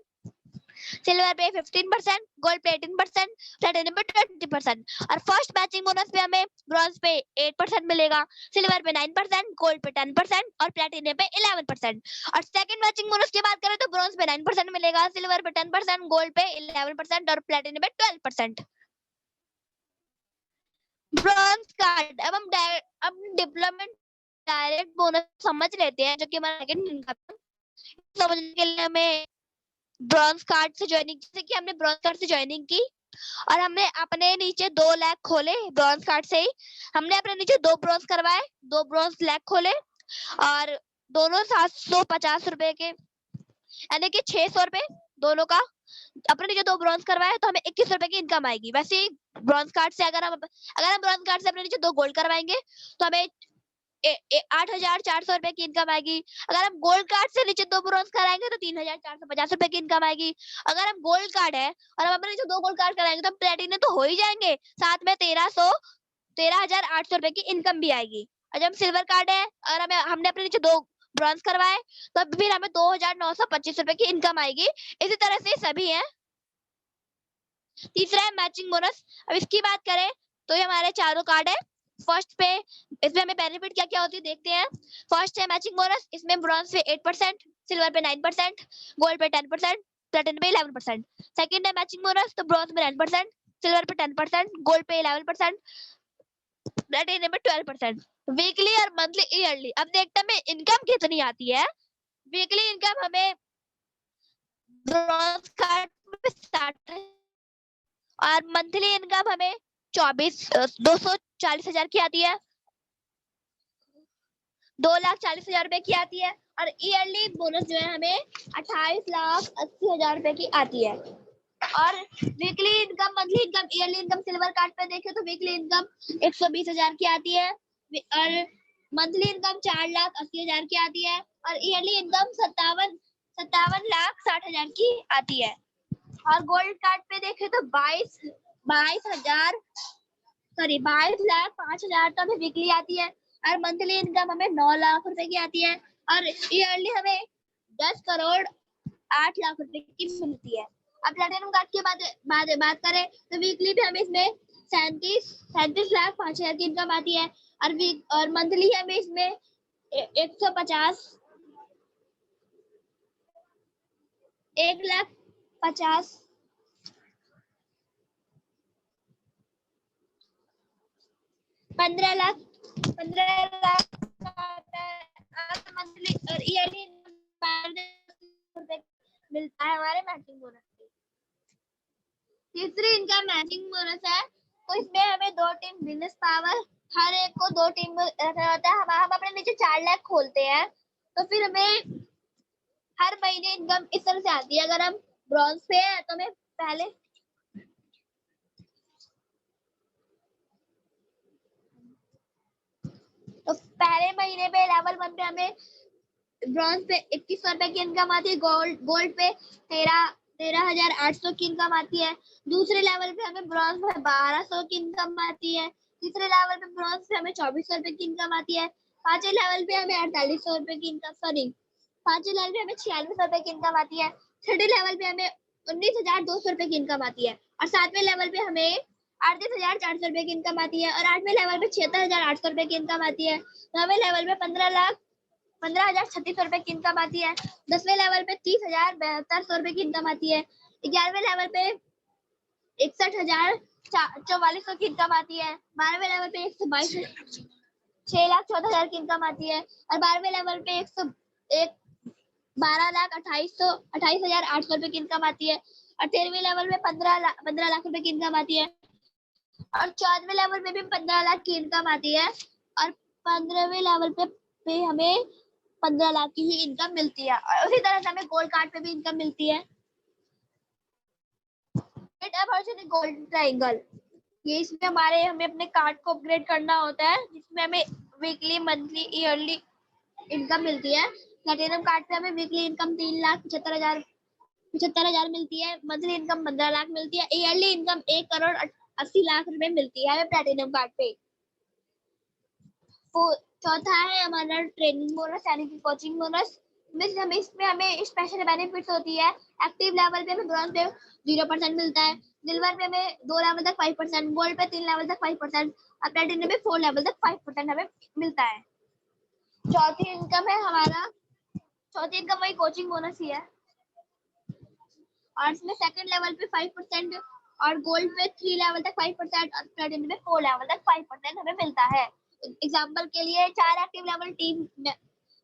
सिल्वर पे 15%, गोल्ड पे 18%, प्लेटिनम पे 20%। और फर्स्ट मैचिंग बोनस पे हमें ब्रॉन्ज पे 8% मिलेगा, सिल्वर पे 9%, गोल्ड पे 10% और प्लेटिनम पे 11%। और सेकंड मैचिंग बोनस की बात करें तो ब्रॉन्ज पे 9% मिलेगा, सिल्वर पे 10%, गोल्ड पे 11% और प्लेटिनम पे 12%। ब्रॉन्ज कार्ड, अब डिप्लोमेट डायरेक्ट बोनस समझ लेते हैं, जो कि हमारा सेकंड इनकम समझने के लिए हमें ब्रॉन्ज कार्ड से ज्वाइनिंग, जैसे कि हमने ब्रॉन्ज कार्ड से ज्वाइनिंग की और हमने अपने नीचे 2 लाख खोले ब्रॉन्ज कार्ड से ही, हमने अपने नीचे 2 ब्रॉन्ज करवाए, 2 ब्रॉन्ज लाख खोले और दोनों 750 रुपए के, यानी कि 600 रुपए दोनों का, अपने नीचे 2 ब्रॉन्ज करवाए तो हमें 21 रुपए की इनकम आएगी। वैसे ही ब्रॉन्ज कार्ड से अगर हम ब्रॉन्ज कार्ड से अपने नीचे 2 गोल्ड करवाएंगे तो हमें 8,400 रुपए की इनकम आएगी। अगर हम गोल्ड कार्ड से नीचे 2 ब्रॉन्ज कराएंगे तो 3,450 रुपए की इनकम आएगी। अगर हम गोल्ड कार्ड है और हम अपने नीचे 2 गोल्ड कार्ड कराएंगे तो हम प्लेटिनम तो हो ही जाएंगे, साथ में 13,800 रुपए की इनकम भी आएगी। और जब हम सिल्वर कार्ड है और हमने अपने नीचे 2 ब्रॉन्ज करवाए तो फिर हमें 2,925 रुपए की इनकम आएगी। इसी तरह से सभी है। तीसरा है मैचिंग बोनस। अब इसकी बात करें तो ये हमारे चारों कार्ड है। फर्स्ट पे इसमें हमें बेनिफिट क्या क्या होती है देखते हैं। फर्स्ट है मैचिंग बोनस, इसमें ब्रॉन्ज पे 8%, सिल्वर पे 9%, गोल्ड पे 10%, प्लेटिनम पे 11%। सेकंड है मैचिंग बोनस, तो ब्रॉन्ज पे 9%, सिल्वर पे 10%, गोल्ड पे 11%, प्लेटिनम पे 12%। वीकली और मंथली, ईयरली, अब देखते हैं इनकम कितनी आती है। वीकली इनकम हमें ब्रॉन्ज कार्ड पे 60 और मंथली इनकम हमें 240,000 की आती है, 2,40,000 रुपए की आती है। और ईयरली बोनस जो है हमें 28,80,000 रुपए की आती है। और weekly income, monthly income, yearly income silver card पे देखें तो वीकली इनकम 120,000 की आती है और मंथली इनकम 4,80,000 की आती है और ईयरली इनकम 57,60,000 की आती है। और गोल्ड कार्ड पे देखे तो 22,05,000 तो हमें वीकली आती है, और मंथली इनकम हमें 9 लाख रुपए की आती है, और ईयरली हमें 10 करोड़ 8 लाख रुपए की मिलती है। अब प्लैटिनम कार्ड की बात करें तो वीकली भी हमें इसमें 37 लाख 5,000 की इनकम आती है, और मंथली हमें इसमें 1,50,000 15 लाख मंथली और ईयरली मिलता है हमारे मैचिंग बोनस से। तीसरी इनकम मैचिंग बोनस है, तो इसमें हमें 2 टीम बिजनेस पावर, हर एक को 2 टीम रखना होता है। हम अपने नीचे 4 लाख खोलते हैं, तो फिर हमें हर महीने इनकम इस तरह से आती है। अगर हम ब्रॉन्ज पे है तो हमें पहले महीने पे लेवल 1 पे हमें ब्रॉन्ज पे 2100 रुपए की इनकम आती है, गोल्ड पे 13,800 की इनकम आती है। दूसरे लेवल पे हमें ब्रॉन्ज पे 1200 की इनकम आती है। तीसरे लेवल पे ब्रॉन्ज पे हमें 2400 रुपए की इनकम आती है। पांचवें लेवल पे हमें 4800 रुपए की इनकम, पांचवें लेवल पे हमें 4600 रुपए की इनकम आती है। छठे लेवल पे हमें 19,200 रुपए की इनकम आती है, और सातवें लेवल पे हमें 38,400 रुपए की इनकम आती है, और आठवें लेवल पे 76,800 रुपए की इनकम आती है। नौवें लेवल पे 15,36,000 रुपए की इनकम आती है। 10वें लेवल पे 30,7200 रुपए की इनकम आती है। 11वें लेवल पे 61,4400 की इनकम आती है। 12वें लेवल पे 6,14,000 की इनकम आती है, और 12वें लेवल पे 12,28,800 रुपए की इनकम आती है, और 13वें लेवल में 15 लाख रुपए की इनकम आती है, और 14वें लेवल में भी 15 लाख की इनकम आती है, और 15वें लेवल पे हमें 15 लाख की ही इनकम मिलती है। और उसी तरह से हमें गोल्ड कार्ड पे भी इनकम मिलती है। गोल्ड ट्रायंगल, ये इसमें हमें अपने कार्ड को अपग्रेड करना होता है, जिसमें हमें वीकली, मंथली, ईयरली इनकम मिलती है। प्लैटिनम कार्ड पे हमें वीकली इनकम 3,75,000 मिलती है, मंथली इनकम 15 लाख मिलती है, ईयरली इनकम 1 करोड़ 80 लाख रुपए मिलती है प्लैटिनम कार्ड पे। चौथा है हमारा ट्रेनिंग बोनस यानी कि कोचिंग बोनस। इसमें हमें स्पेशल बेनिफिट्स होती है। एक्टिव लेवल पे हमें ब्रॉन्ज पे 0% मिलता है, सिल्वर पे हमें 2 लेवल तक 5%, गोल्ड पे 3 लेवल तक 5%, और प्लैटिनम पे 4 लेवल तक 5% हमें मिलता है। चौथी इनकम वही कोचिंग बोनस ही है, और इसमें सेकंड लेवल पे 5% और गोल्ड पे 3 लेवल तक 5% और प्लैटिनम पे 4 लेवल तक 5% हमें मिलता है। एग्जांपल के लिए 4 एक्टिव लेवल टीम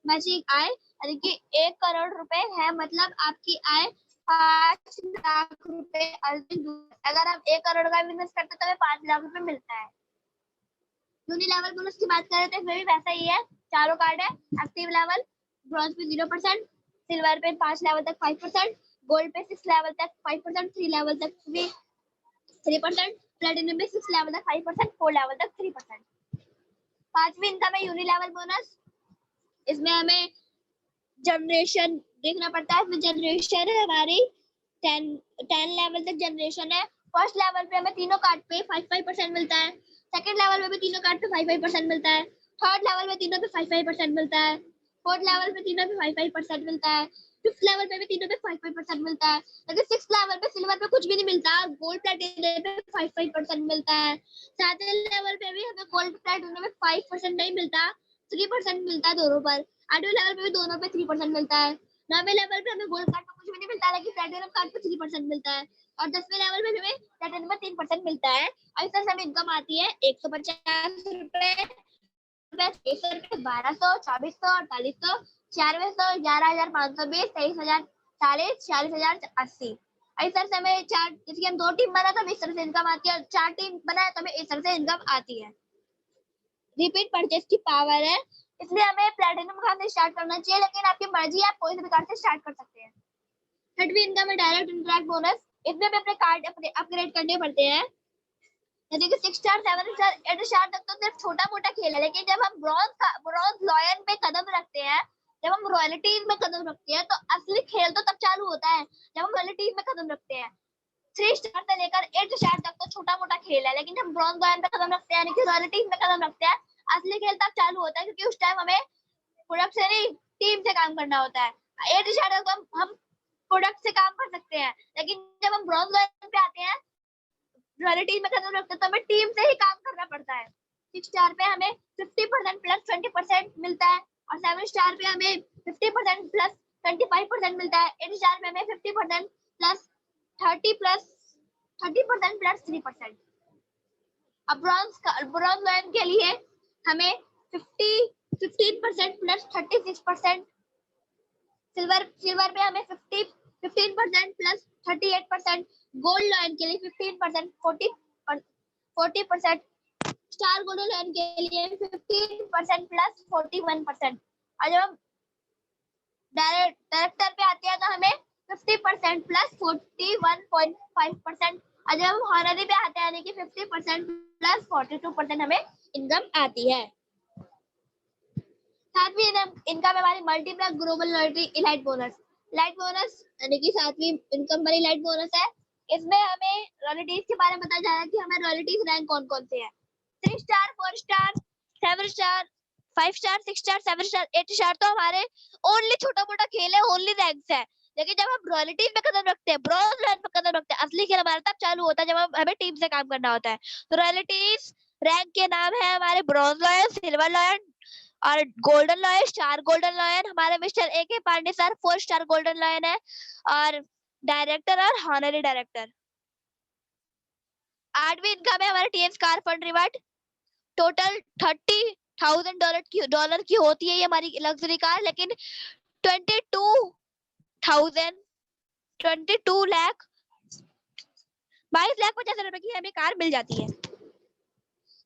मैचिंग आय यानी कि 1 करोड़ रुपए है, मतलब आपकी आय 5 लाख रुपए। अगर हम 1 करोड़ का बिजनेस करते हैं तो हमें 5 लाख रुपए मिलता है। यूनि लेवल बोनस की बात करें तो इसमें भी वैसा ही है। चारों कार्ड है, एक्टिव लेवल ब्रॉन्ज पे 0%, सिल्वर पे 5 लेवल तक 5%, गोल्ड पे 6 लेवल तक 5%, 3 लेवल तक भी 3%, प्लैटिनम पे 6 लेवल तक 5%, 4 लेवल तक 3%। पांचवी इनकम है यूनि लेवल बोनस। इसमें हमें जनरेशन देखना पड़ता है। इसमें जनरेशन है हमारी 10 लेवल तक जनरेशन है। फर्स्ट लेवल पे हमें तीनों कार्ड पे 5% मिलता है, सेकंड लेवल में भी तीनों कार्ड पे 5% मिलता है, थर्ड लेवल में तीनों पे 5% मिलता है, फोर्थ लेवल पे तीनों पे 5% मिलता है, फिफ्थ लेवल पे भी तीनों पे 5% मिलता है, लेकिन सिक्स्थ लेवल पे सिल्वर पे कुछ भी नहीं मिलता, गोल्ड प्लैटिनम पे 5% मिलता है। सातवें लेवल पे भी हमें गोल्ड प्लैटिनम में 5% नहीं मिलता, 3% मिलता है दोनों पर। आठवें लेवल पे भी दोनों पे 3% मिलता है। नौवें लेवल पे हमें गोल्ड कार्ड पे कुछ भी नहीं मिलता, लेकिन प्लैटिनम कार्ड पे 3% मिलता है, और 10वें लेवल पे हमें प्लैटिनम में 3% मिलता है। और इस तरह से हमें इनकम आती है 150 रुपए, 600 रुपए, 1200, 2400, 4800, 4600, 11,520, 23,040, 46,080। इस तरह से हमें जैसे हम 2 टीम बना तो हमें इस तरह से इनकम आती है, 4 टीम बनाए तो हमें इस तरह से इनकम आती है। रिपीट परचेस की पावर है, इसलिए हमें प्लैटिनम कार्ड से स्टार्ट करना चाहिए, लेकिन आपकी मर्जी है, आप कोई भी कार्ड से स्टार्ट कर सकते हैं। छठवीं इनकम है डायरेक्ट इंटरैक्ट बोनस। इसमें भी अपने कार्ड अपग्रेड करने पड़ते हैं, जैसे कि 6 स्टार, 7 स्टार, 8 स्टार तक तो सिर्फ छोटा मोटा खेल है, लेकिन जब हम ब्रॉन्ज लॉयन पे कदम रखते हैं, जब हम रॉयल्टी में कदम रखते हैं, तो असली खेल तो तब चालू होता है जब हम रॉयल्टी में कदम रखते हैं। 3 स्टार से लेकर 8 स्टार तक तो छोटा मोटा खेल है, लेकिन जब ब्रॉन्ज लॉयन पे कदम रखते हैं यानी कि रॉयल्टीज में कदम रखते हैं, असली खेल तब चालू होता है, क्योंकि उस टाइम हमें प्रोडक्ट से नहीं टीम से काम करना होता है। 8 स्टार तक हम प्रोडक्ट से काम कर सकते हैं, लेकिन जब हम ब्रॉन्ज लॉयन पे आते हैं, रॉयल्टीज में कदम रखते हैं, तो हमें टीम से ही काम करना पड़ता है। 6 स्टार पे हमें 50% प्लस 20% मिलता है, और 7 स्टार पे हमें 50% प्लस 25% मिलता है। 8 स्टार पे हमें 50% प्लस 30% प्लस 3%। अब ब्रॉन्ज लॉयन के लिए हमें 15% प्लस 36%, सिल्वर पे हमें 15% प्लस 38%, गोल्ड लॉयन के लिए 15% 40%, स्टार गोल्ड लॉयन के लिए 15% प्लस 41%। और जब हम डायरेक्टर पे आते हैं तो हमें 50% प्लस 41.5%, और जब हम हॉनरी पे आते हैं यानी कि 50% प्लस 42% हमें इनकम आती है। सातवीं इनकम हमारी multiplies global loyalty elite bonus. Elite bonus यानी कि सातवीं इनकम हमारी इलाइट बोनस है। इसमें हमें रॉयल्टीज के बारे में बताया जा रहा है कि हमें रॉयल्टीज रैंक कौन कौन से हैं। 3 star, 4 star, 7 star, 5 star, 6 star, 7 star, 8 star तो हमारे ओनली छोटा मोटा खेल है, ओनली रैंक्स है। लेकिन जब हम रॉयल्टीज में कदम रखते हैं, ब्रॉन्ज लॉयन पे कदम रखते हैं, असली खेल हमारा तब चालू होता है जब हमें टीम से काम करना होता है। तो रॉयल्टीज रैंक के नाम है हमारे ब्रॉन्ज लॉयन, सिल्वर लॉयन और golden lion, star golden lion. हमारे mister AK Pandey sir 4 star golden lion है, और डायरेक्टर और हॉनरी डायरेक्टर। 8वीं इनकम है हमारे TNS car fund reward. Total $30,000 की होती है ये हमारी लग्जरी कार, लेकिन 22 लाख 22,50,000 रुपए की हमें कार मिल जाती है,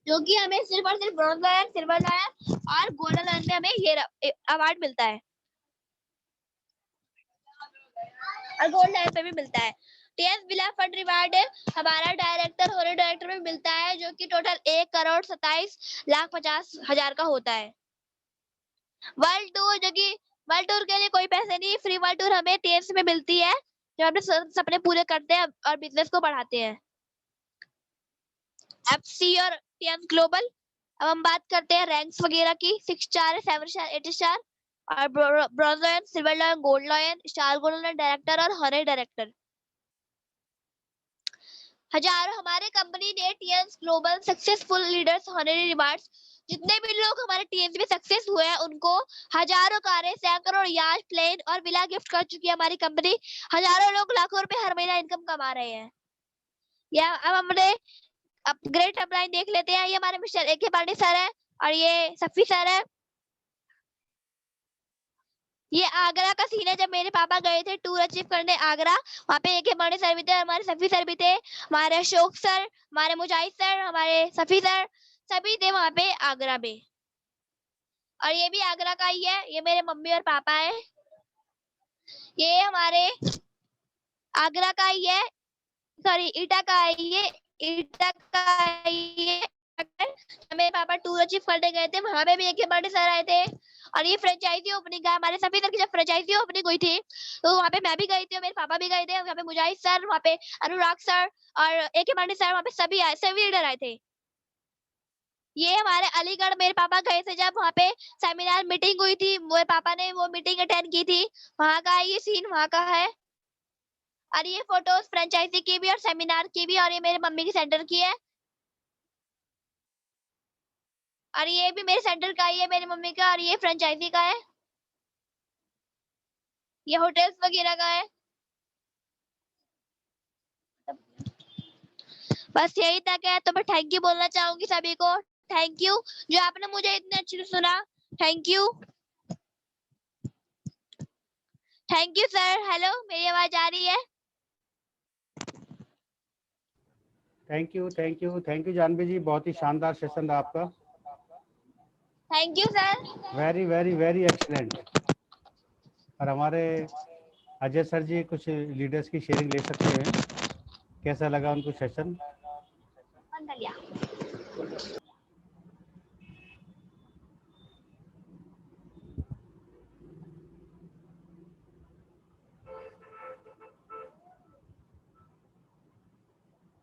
जो कि हमें सिर्फ और सिर्फ ब्रॉन्ज लॉयन, सिल्वर लॉयन और गोल्डन लॉयन में हमें ये अवार्ड मिलता है, और गोल्ड लॉयन पे भी मिलता है। TNS विला फंड रिवार्ड हमारा डायरेक्टर और डायरेक्टर में मिलता है, जो कि टोटल 1,27,50,000 का होता है। वर्ल्ड टूर, जो कि वर्ल्ड टूर के लिए कोई पैसे नहीं, फ्री वर्ल्ड टूर हमें TNS में मिलती है, जब अपने सपने पूरे करते हैं और बिजनेस को बढ़ाते हैं। FC और TNS ग्लोबल। अब हम बात करते हैं रैंक्स वगैरह की। 6 स्टार, 7 स्टार, 8 स्टार, और bronze lion, silver lion, gold lion, star gold lion, director और हॉनरी डायरेक्टर। हजारों हमारे कंपनी ने TNS global successful leaders honorary rewards, जितने भी लोग हमारे TNS में सक्सेस हुए हैं उनको हजारों कारें, सैकड़ों याच, प्लेन और विला गिफ्ट कर चुकी है हमारी कंपनी। हजारों लोग लाखों रुपए हर महीना इनकम कमा रहे हैं। या अब हमने ग्रेट अपलाइन देख लेते हैं। ये हमारे मिस्टर AK पांडे सर है, और ये सफी सर है। ये आगरा का सीन है, जब मेरे पापा गए थे टूर अचीव करने आगरा, वहाँ पे AK पांडे सर भी थे, हमारे सफी सर भी थे, हमारे अशोक सर, हमारे मुजाहिद सर, हमारे सफी सर, सभी थे वहाँ पे आगरा में। और ये भी आगरा का ही है, ये मेरे मम्मी और पापा है। ये हमारे आगरा का ही है, सॉरी ईटा का है, ये ईटा का ही है। मेरे पापा टूर अचीव करने गए थे, वहां पे भी AK पांडे सर आए थे। और ये फ्रेंचाइजी ओपनिंग है हमारे सभी तरह की, जब फ्रेंचाइजी ओपनिंग हुई थी तो वहाँ पे मैं भी गई थी और मेरे पापा भी गए थे। वहाँ पे मुजाहिद सर, वहाँ पे अनुराग सर और AK पांडे सर, वहाँ पे सभी आए, सभी लीडर आए थे। ये हमारे अलीगढ़ मेरे पापा गए थे, जब वहाँ पे सेमिनार मीटिंग हुई थी, मेरे पापा ने वो मीटिंग अटेंड की थी, वहाँ का ये सीन वहाँ का है। और ये फोटोज फ्रेंचाइजी की भी और सेमिनार की भी, और ये मेरे मम्मी की सेंटर की है, और ये भी मेरे सेंटर का ही है, मेरी मम्मी का, और ये फ्रेंचाइजी का है, ये होटल्स वगैरह का है। बस यही तक है, तो मैं थैंक यू बोलना चाहूंगी सभी को। थैंक यू जो आपने मुझे इतने अच्छे से सुना। Thank you, thank you sir. Hello, मेरी आवाज आ रही है? थैंक यू जानवी जी, बहुत ही शानदार सेशन रहा आपका। Thank you sir. Very very very excellent. और हमारे अजय सर जी कुछ लीडर्स की शेयरिंग ले सकते हैं, कैसा लगा उनको सेशन?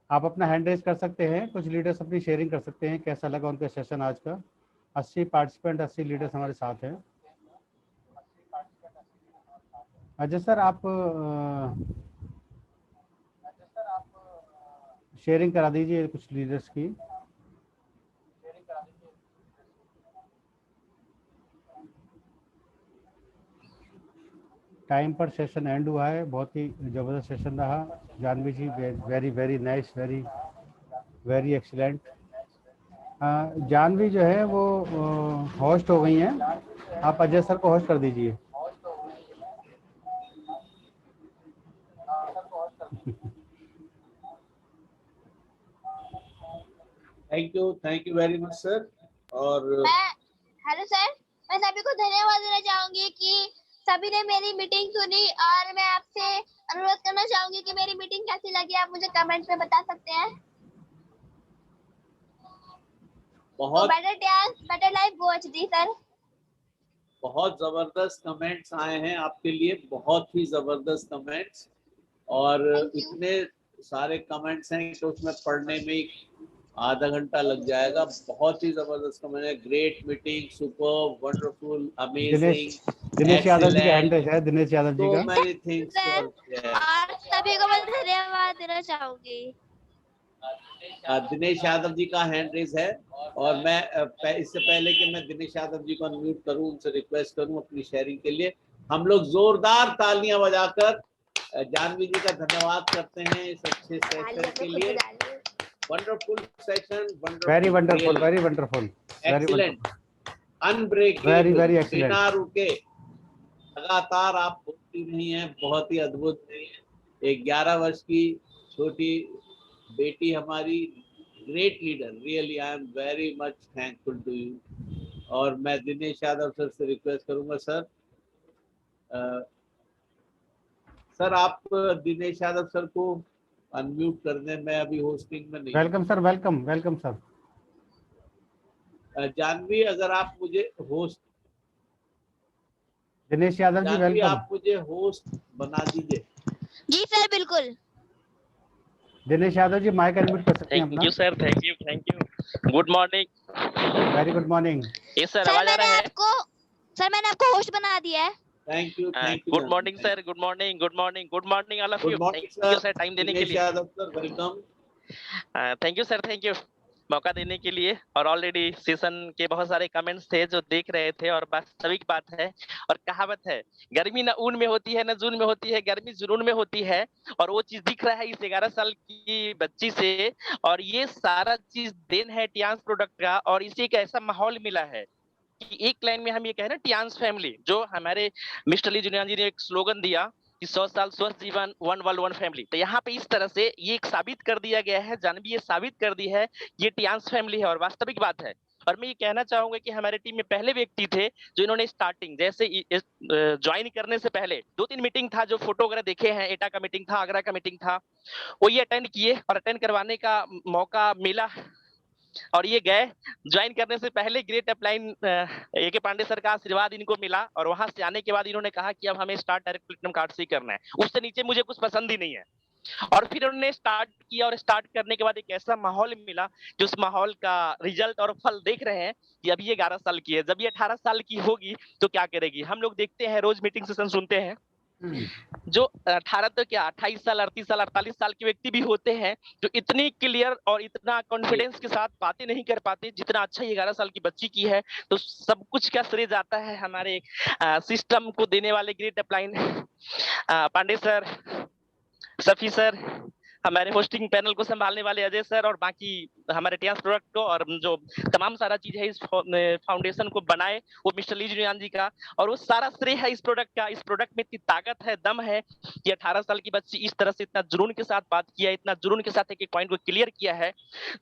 आप अपना हैंड रेज कर सकते हैं, कुछ लीडर्स अपनी शेयरिंग कर सकते हैं, कैसा लगा उनका सेशन आज का। 80 पार्टिसिपेंट, 80 लीडर्स हमारे साथ हैं। अजय सर आप शेयरिंग करा दीजिए कुछ लीडर्स की। टाइम पर सेशन एंड हुआ है, बहुत ही ज़बरदस्त सेशन रहा। Janhvi ji very very nice, very very excellent. Janhvi जो है वो होस्ट हो गई हैं, आप अजय सर को होस्ट कर दीजिए। Thank you very much sir. और हेलो सर, मैं सभी को धन्यवाद देना चाहूंगी कि सभी ने मेरी मीटिंग सुनी, और मैं आपसे अनुरोध करना चाहूंगी कि मेरी मीटिंग कैसी लगी आप मुझे कमेंट में बता सकते हैं। बहुत बेटर लाइफ गो एचडी सर। बहुत जबरदस्त कमेंट्स आए हैं आपके लिए, बहुत ही जबरदस्त कमेंट्स, और इतने सारे कमेंट्स हैं कि उसमें पढ़ने में ही आधा घंटा लग जाएगा। बहुत ही जबरदस्त कमेंट है। Great meeting, super, wonderful, amazing, Dinesh Yadav ji का हैंड रेज है, दिनेश यादव जी so का। many things for और सभी को मैं धन्यवाद देना चाहूंगी। दिनेश यादव जी का हैंड रेज है, और मैं इससे पहले कि मैं दिनेश यादव जी को अनम्यूट करूं, उनसे रिक्वेस्ट करूं अपनी शेयरिंग के लिए, हम लोग जोरदार तालियां बजाकर जानवी जी का धन्यवाद करते हैं इस अच्छे सेशन के लिए। Wonderful session, very wonderful, very wonderful, excellent, unbreakable, very very excellent. बिना रुके लगातार आप बोलती रही हैं, बहुत ही अद्भुत रही है। एक 11 वर्ष की छोटी बेटी हमारी, great leader, really I am very much thankful to you. और मैं दिनेश यादव सर से रिक्वेस्ट करूंगा सर, सर आप दिनेश यादव सर को अनम्यूट कर दें, मैं अभी होस्टिंग में नहीं। Welcome sir, welcome welcome sir. Janvi अगर आप मुझे होस्ट, दिनेश यादव जी जानवी वेलकम। आप मुझे होस्ट बना दीजिए। जी सर बिल्कुल। दिनेश यादव जी माइक अनम्यूट कर सकते हैं अपना। Thank you sir, thank you. Good morning. Very good morning. Yes sir, आवाज आ रहा है? सर मैंने आपको होस्ट बना दिया है। Thank you good morning sir, good morning, good morning, good morning all of you. Thank you sir time देने के दिनेश लिए। Yadav sir welcome. Thank you sir, thank you मौका देने के लिए। और ऑलरेडी सेशन के बहुत सारे कमेंट्स थे जो देख रहे थे, और वास्तविक बात है और कहावत है, गर्मी न ऊन में होती है न जून में होती है, गर्मी जुनून में होती है। और वो चीज दिख रहा है इस 11 साल की बच्ची से, और ये सारा चीज देन है टियांस प्रोडक्ट का। और इसे एक ऐसा माहौल मिला है कि एक लाइन में हम ये कहें ना, टियांस फैमिली, जो हमारे मिस्टर ली जुनिया जी ने एक स्लोगन दिया कि 100 साल स्वस्थ जीवन, वन वर्ल्ड वन फैमिली। तो यहाँ पे इस तरह से ये एक साबित कर दिया गया है, जानवी ये साबित कर दी है, ये टियांस फैमिली है और वास्तविक बात है। और मैं ये कहना चाहूंगा कि हमारे टीम में पहले व्यक्ति थे जो इन्होंने स्टार्टिंग जैसे ज्वाइन करने से पहले 2-3 मीटिंग था, जो फोटो वगैरह देखे हैं, एटा का मीटिंग था, आगरा का मीटिंग था, वो ये अटेंड किए और अटेंड करवाने का मौका मिला। और ये गए ज्वाइन करने से पहले great upline A K. Pandey sir का आशीर्वाद इनको मिला, और वहां से आने के बाद इन्होंने कहा कि अब हमें स्टार्ट डायरेक्ट प्लेटिनम कार्ड से ही करना है, उससे नीचे मुझे कुछ पसंद ही नहीं है। और फिर उन्होंने स्टार्ट किया, और स्टार्ट करने के बाद एक ऐसा माहौल मिला, जो उस माहौल का रिजल्ट और फल देख रहे हैं कि अभी ये 11 साल की है, जब ये 18 साल की होगी तो क्या करेगी। हम लोग देखते हैं, रोज मीटिंग सेशन सुनते हैं, जो 18 तो क्या 28 साल, 38 साल, 48 साल के व्यक्ति भी होते हैं जो इतनी क्लियर और इतना कॉन्फिडेंस के साथ बातें नहीं कर पाते जितना अच्छा ये 11 साल की बच्ची की है। तो सब कुछ का श्रेय जाता है हमारे सिस्टम को देने वाले great upline Pandey sir, Safi sir, हमारे होस्टिंग पैनल को संभालने वाले अजय सर, और बाकी हमारे टियांस प्रोडक्ट को, और जो तमाम सारा चीज है इस फाउंडेशन को बनाए वो मिस्टर ली जुनियान जी का। और वो सारा श्रेय है इस प्रोडक्ट का। इस प्रोडक्ट में इतनी ताकत है, दम है कि 18 साल की बच्ची इस तरह से इतना जुनून के साथ बात किया, इतना जुनून के साथ एक पॉइंट को क्लियर किया है,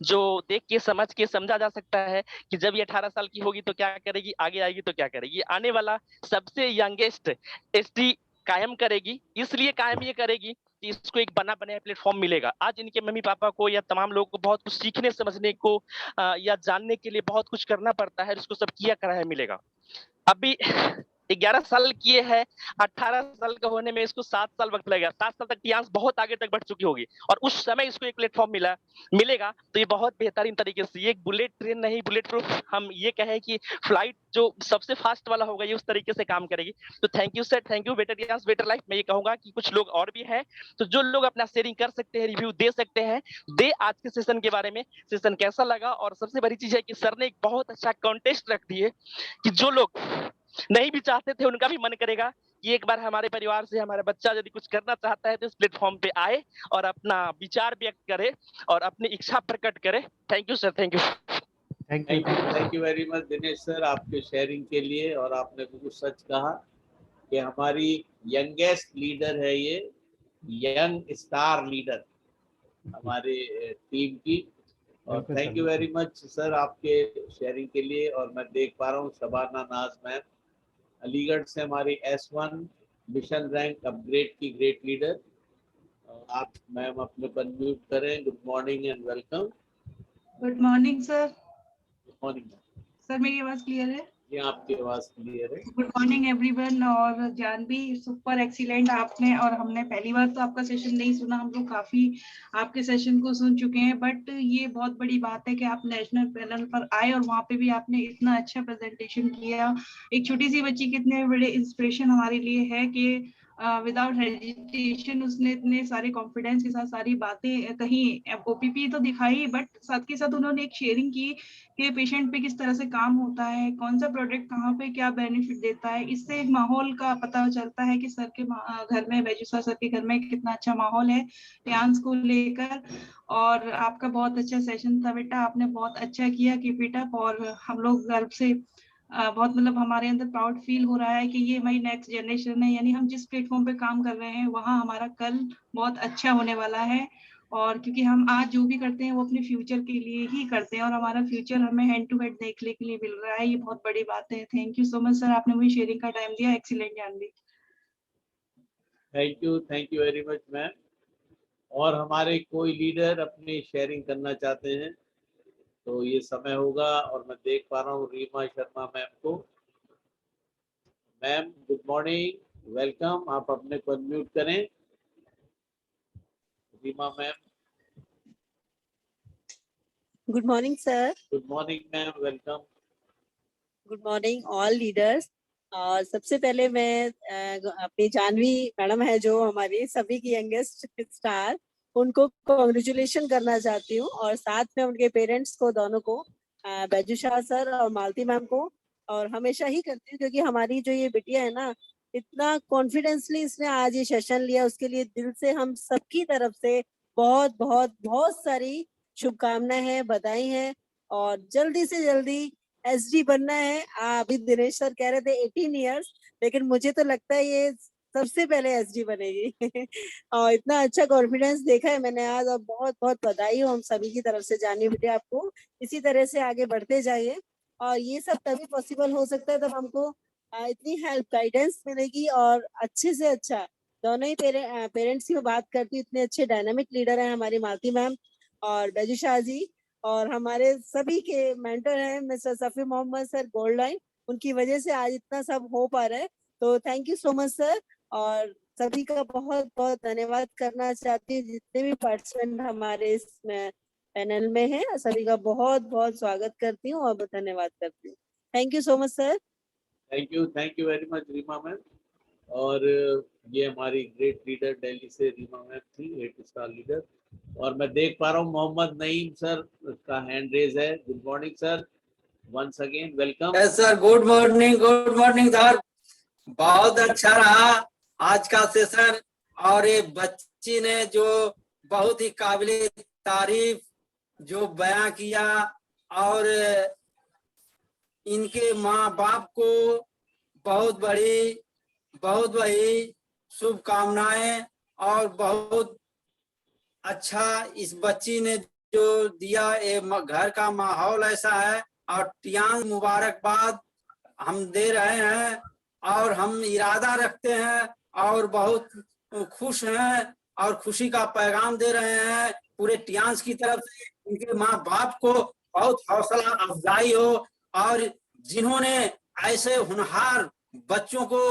जो देख के समझ के समझा जा सकता है कि जब ये 18 साल की होगी तो क्या करेगी, आगे आएगी तो क्या करेगी। आने वाला सबसे यंगेस्ट एसटी कायम करेगी, इसलिए कायम ये करेगी कि इसको एक बना बनाया प्लेटफॉर्म मिलेगा। आज इनके मम्मी पापा को या तमाम लोगों को बहुत कुछ सीखने समझने को या जानने के लिए बहुत कुछ करना पड़ता है, इसको सब किया करा है मिलेगा। अभी 11 साल किए हैं, 18 साल का होने में इसको 7 साल वक्त लगेगा। 7 साल तक टियांस बहुत आगे तक बढ़ चुकी होगी और उस समय इसको एक प्लेटफॉर्म मिलेगा तो ये बहुत बेहतरीन तरीके से, ये एक बुलेट ट्रेन नहीं, बुलेट प्रूफ हम ये कहें कि फ्लाइट जो सबसे फास्ट वाला होगा ये उस तरीके से काम करेगी। तो thank you sir, thank you. Better Tiens better life. मैं ये कहूंगा कि कुछ लोग और भी हैं, तो जो लोग अपना शेयरिंग कर सकते हैं, रिव्यू दे सकते हैं, दे आज के सेशन के बारे में, सेशन कैसा लगा। और सबसे बड़ी चीज है कि सर ने एक बहुत अच्छा कॉन्टेस्ट रख दिए कि जो लोग नहीं भी चाहते थे उनका भी मन करेगा कि एक बार हमारे परिवार से हमारा बच्चा यदि कुछ करना चाहता है तो इस प्लेटफॉर्म पे आए और अपना विचार व्यक्त करे और अपनी इच्छा प्रकट करे। Thank you sir, thank you. Thank you very much Dinesh sir आपके शेयरिंग के लिए। और आपने बिल्कुल सच कहा कि हमारी यंगेस्ट लीडर है ये, यंग स्टार लीडर हमारे टीम की। और thank you very much sir आपके शेयरिंग के लिए। और मैं देख पा रहा हूँ शबाना नाज मैम अलीगढ़ से हमारी S1 मिशन रैंक अपग्रेड की ग्रेट लीडर। आप मैम अपने पर म्यूट करें। Good morning and welcome. Good morning sir. Good morning sir मेरी आवाज क्लियर है? ये आपकी आवाज क्लियर है। Good morning everyone. और जानवी सुपर एक्सीलेंट आपने, और हमने पहली बार तो आपका सेशन नहीं सुना, हम लोग काफी आपके सेशन को सुन चुके हैं, बट ये बहुत बड़ी बात है कि आप नेशनल पैनल पर आए और वहाँ पे भी आपने इतना अच्छा प्रेजेंटेशन किया। एक छोटी सी बच्ची के इतने बड़े इंस्पिरेशन हमारे लिए है कि विदाउट हेजिटेशन उसने इतने सारे कॉन्फिडेंस के साथ सारी बातें कही, ओपीपी तो दिखाई, बट साथ के साथ उन्होंने एक शेयरिंग की कि पेशेंट पे किस तरह से काम होता है, कौन सा प्रोडक्ट कहाँ पे क्या बेनिफिट देता है। इससे एक माहौल का पता चलता है कि सर के घर में, बैजूसा सर के घर में कितना अच्छा माहौल है टियांस को लेकर। और आपका बहुत अच्छा सेशन था बेटा, आपने बहुत अच्छा किया, कीप इट अप। और हम लोग गर्व से बहुत, मतलब हमारे अंदर प्राउड फील हो रहा है कि ये हमारी नेक्स्ट जनरेशन है, यानी हम जिस प्लेटफॉर्म पे काम कर रहे हैं वहाँ हमारा कल बहुत अच्छा होने वाला है। और क्योंकि हम आज जो भी करते हैं वो अपने फ्यूचर के लिए ही करते हैं, और हमारा फ्यूचर हमें हैंड टू हैंड देखने के लिए मिल रहा है, ये बहुत बड़ी बात है। Thank you so much sir, आपने मुझे शेयरिंग का टाइम दिया। Excellent Janvi. Thank you very much ma'am. और हमारे कोई लीडर अपनी शेयरिंग करना चाहते हैं तो ये समय होगा। और मैं देख पा रहा हूँ रीमा शर्मा मैम को। Ma'am good morning, welcome. आप अपने को अनम्यूट करें। Reema ma'am. Good morning, sir. Good morning ma'am, welcome. Good morning, all leaders. और सबसे पहले मैं अपनी जानवी मैडम है जो हमारी सभी की यंगेस्ट स्टार, उनको कॉन्ग्रेचुलेशन करना चाहती हूँ, और साथ में उनके पेरेंट्स को, दोनों को, बैजूशाह सर और मालती मैम को। और हमेशा ही करती हूँ क्योंकि हमारी जो ये बिटिया है ना, इतना कॉन्फिडेंसली इसने आज ये सेशन लिया, उसके लिए दिल से हम सबकी तरफ से बहुत बहुत बहुत सारी शुभकामनाएं हैं, बधाई हैं। और जल्दी से जल्दी एसडी बनना है। अभी दिनेश सर कह रहे थे 18 इयर्स, लेकिन मुझे तो लगता है ये सबसे पहले एसडी बनेगी। और इतना अच्छा कॉन्फिडेंस देखा है मैंने आज, और बहुत बहुत बधाई हो हम सभी की तरफ से जानी बेटे आपको। इसी तरह से आगे बढ़ते जाइए, और ये सब तभी पॉसिबल हो सकता है तब हमको इतनी हेल्प गाइडेंस मिलेगी। और अच्छे से अच्छा दोनों ही पेरेंट्स की बात करती हूँ, इतने अच्छे डायनामिक लीडर हैं हमारी मालती मैम और बैजूशाह जी, और हमारे सभी के मेंटर हैं mister Safi Mohammad sir gold line, उनकी वजह से आज इतना सब हो पा रहा है। तो thank you so much sir, और सभी का बहुत बहुत धन्यवाद करना चाहती हूँ। जितने भी पार्टिसिपेंट हमारे इस पैनल में हैं, सभी का बहुत बहुत स्वागत करती हूँ और धन्यवाद करती हूँ। Thank you so much sir. Thank you very much Reema ma'am. और ये हमारी ग्रेट लीडर दिल्ली से रीमा मैम थी, 8 स्टार लीडर। और मैं देख पा रहा हूँ मोहम्मद नईम सर का हैंड रेज है। Good morning sir, once again welcome. Yes sir, good morning sir. बहुत अच्छा रहा आज का सेशन, और ये बच्ची ने जो बहुत ही काबिले तारीफ जो बयां किया, और इनके माँ बाप को बहुत बड़ी शुभकामनाएं। और बहुत अच्छा इस बच्ची ने जो दिया, ये घर का माहौल ऐसा है, और टियांस मुबारकबाद हम दे रहे हैं, और हम इरादा रखते हैं और बहुत खुश हैं, और खुशी का पैगाम दे रहे हैं पूरे टियांस की तरफ से। इनके माँ बाप को बहुत हौसला अफजाई हो, और जिन्होंने ऐसे होनहार बच्चों को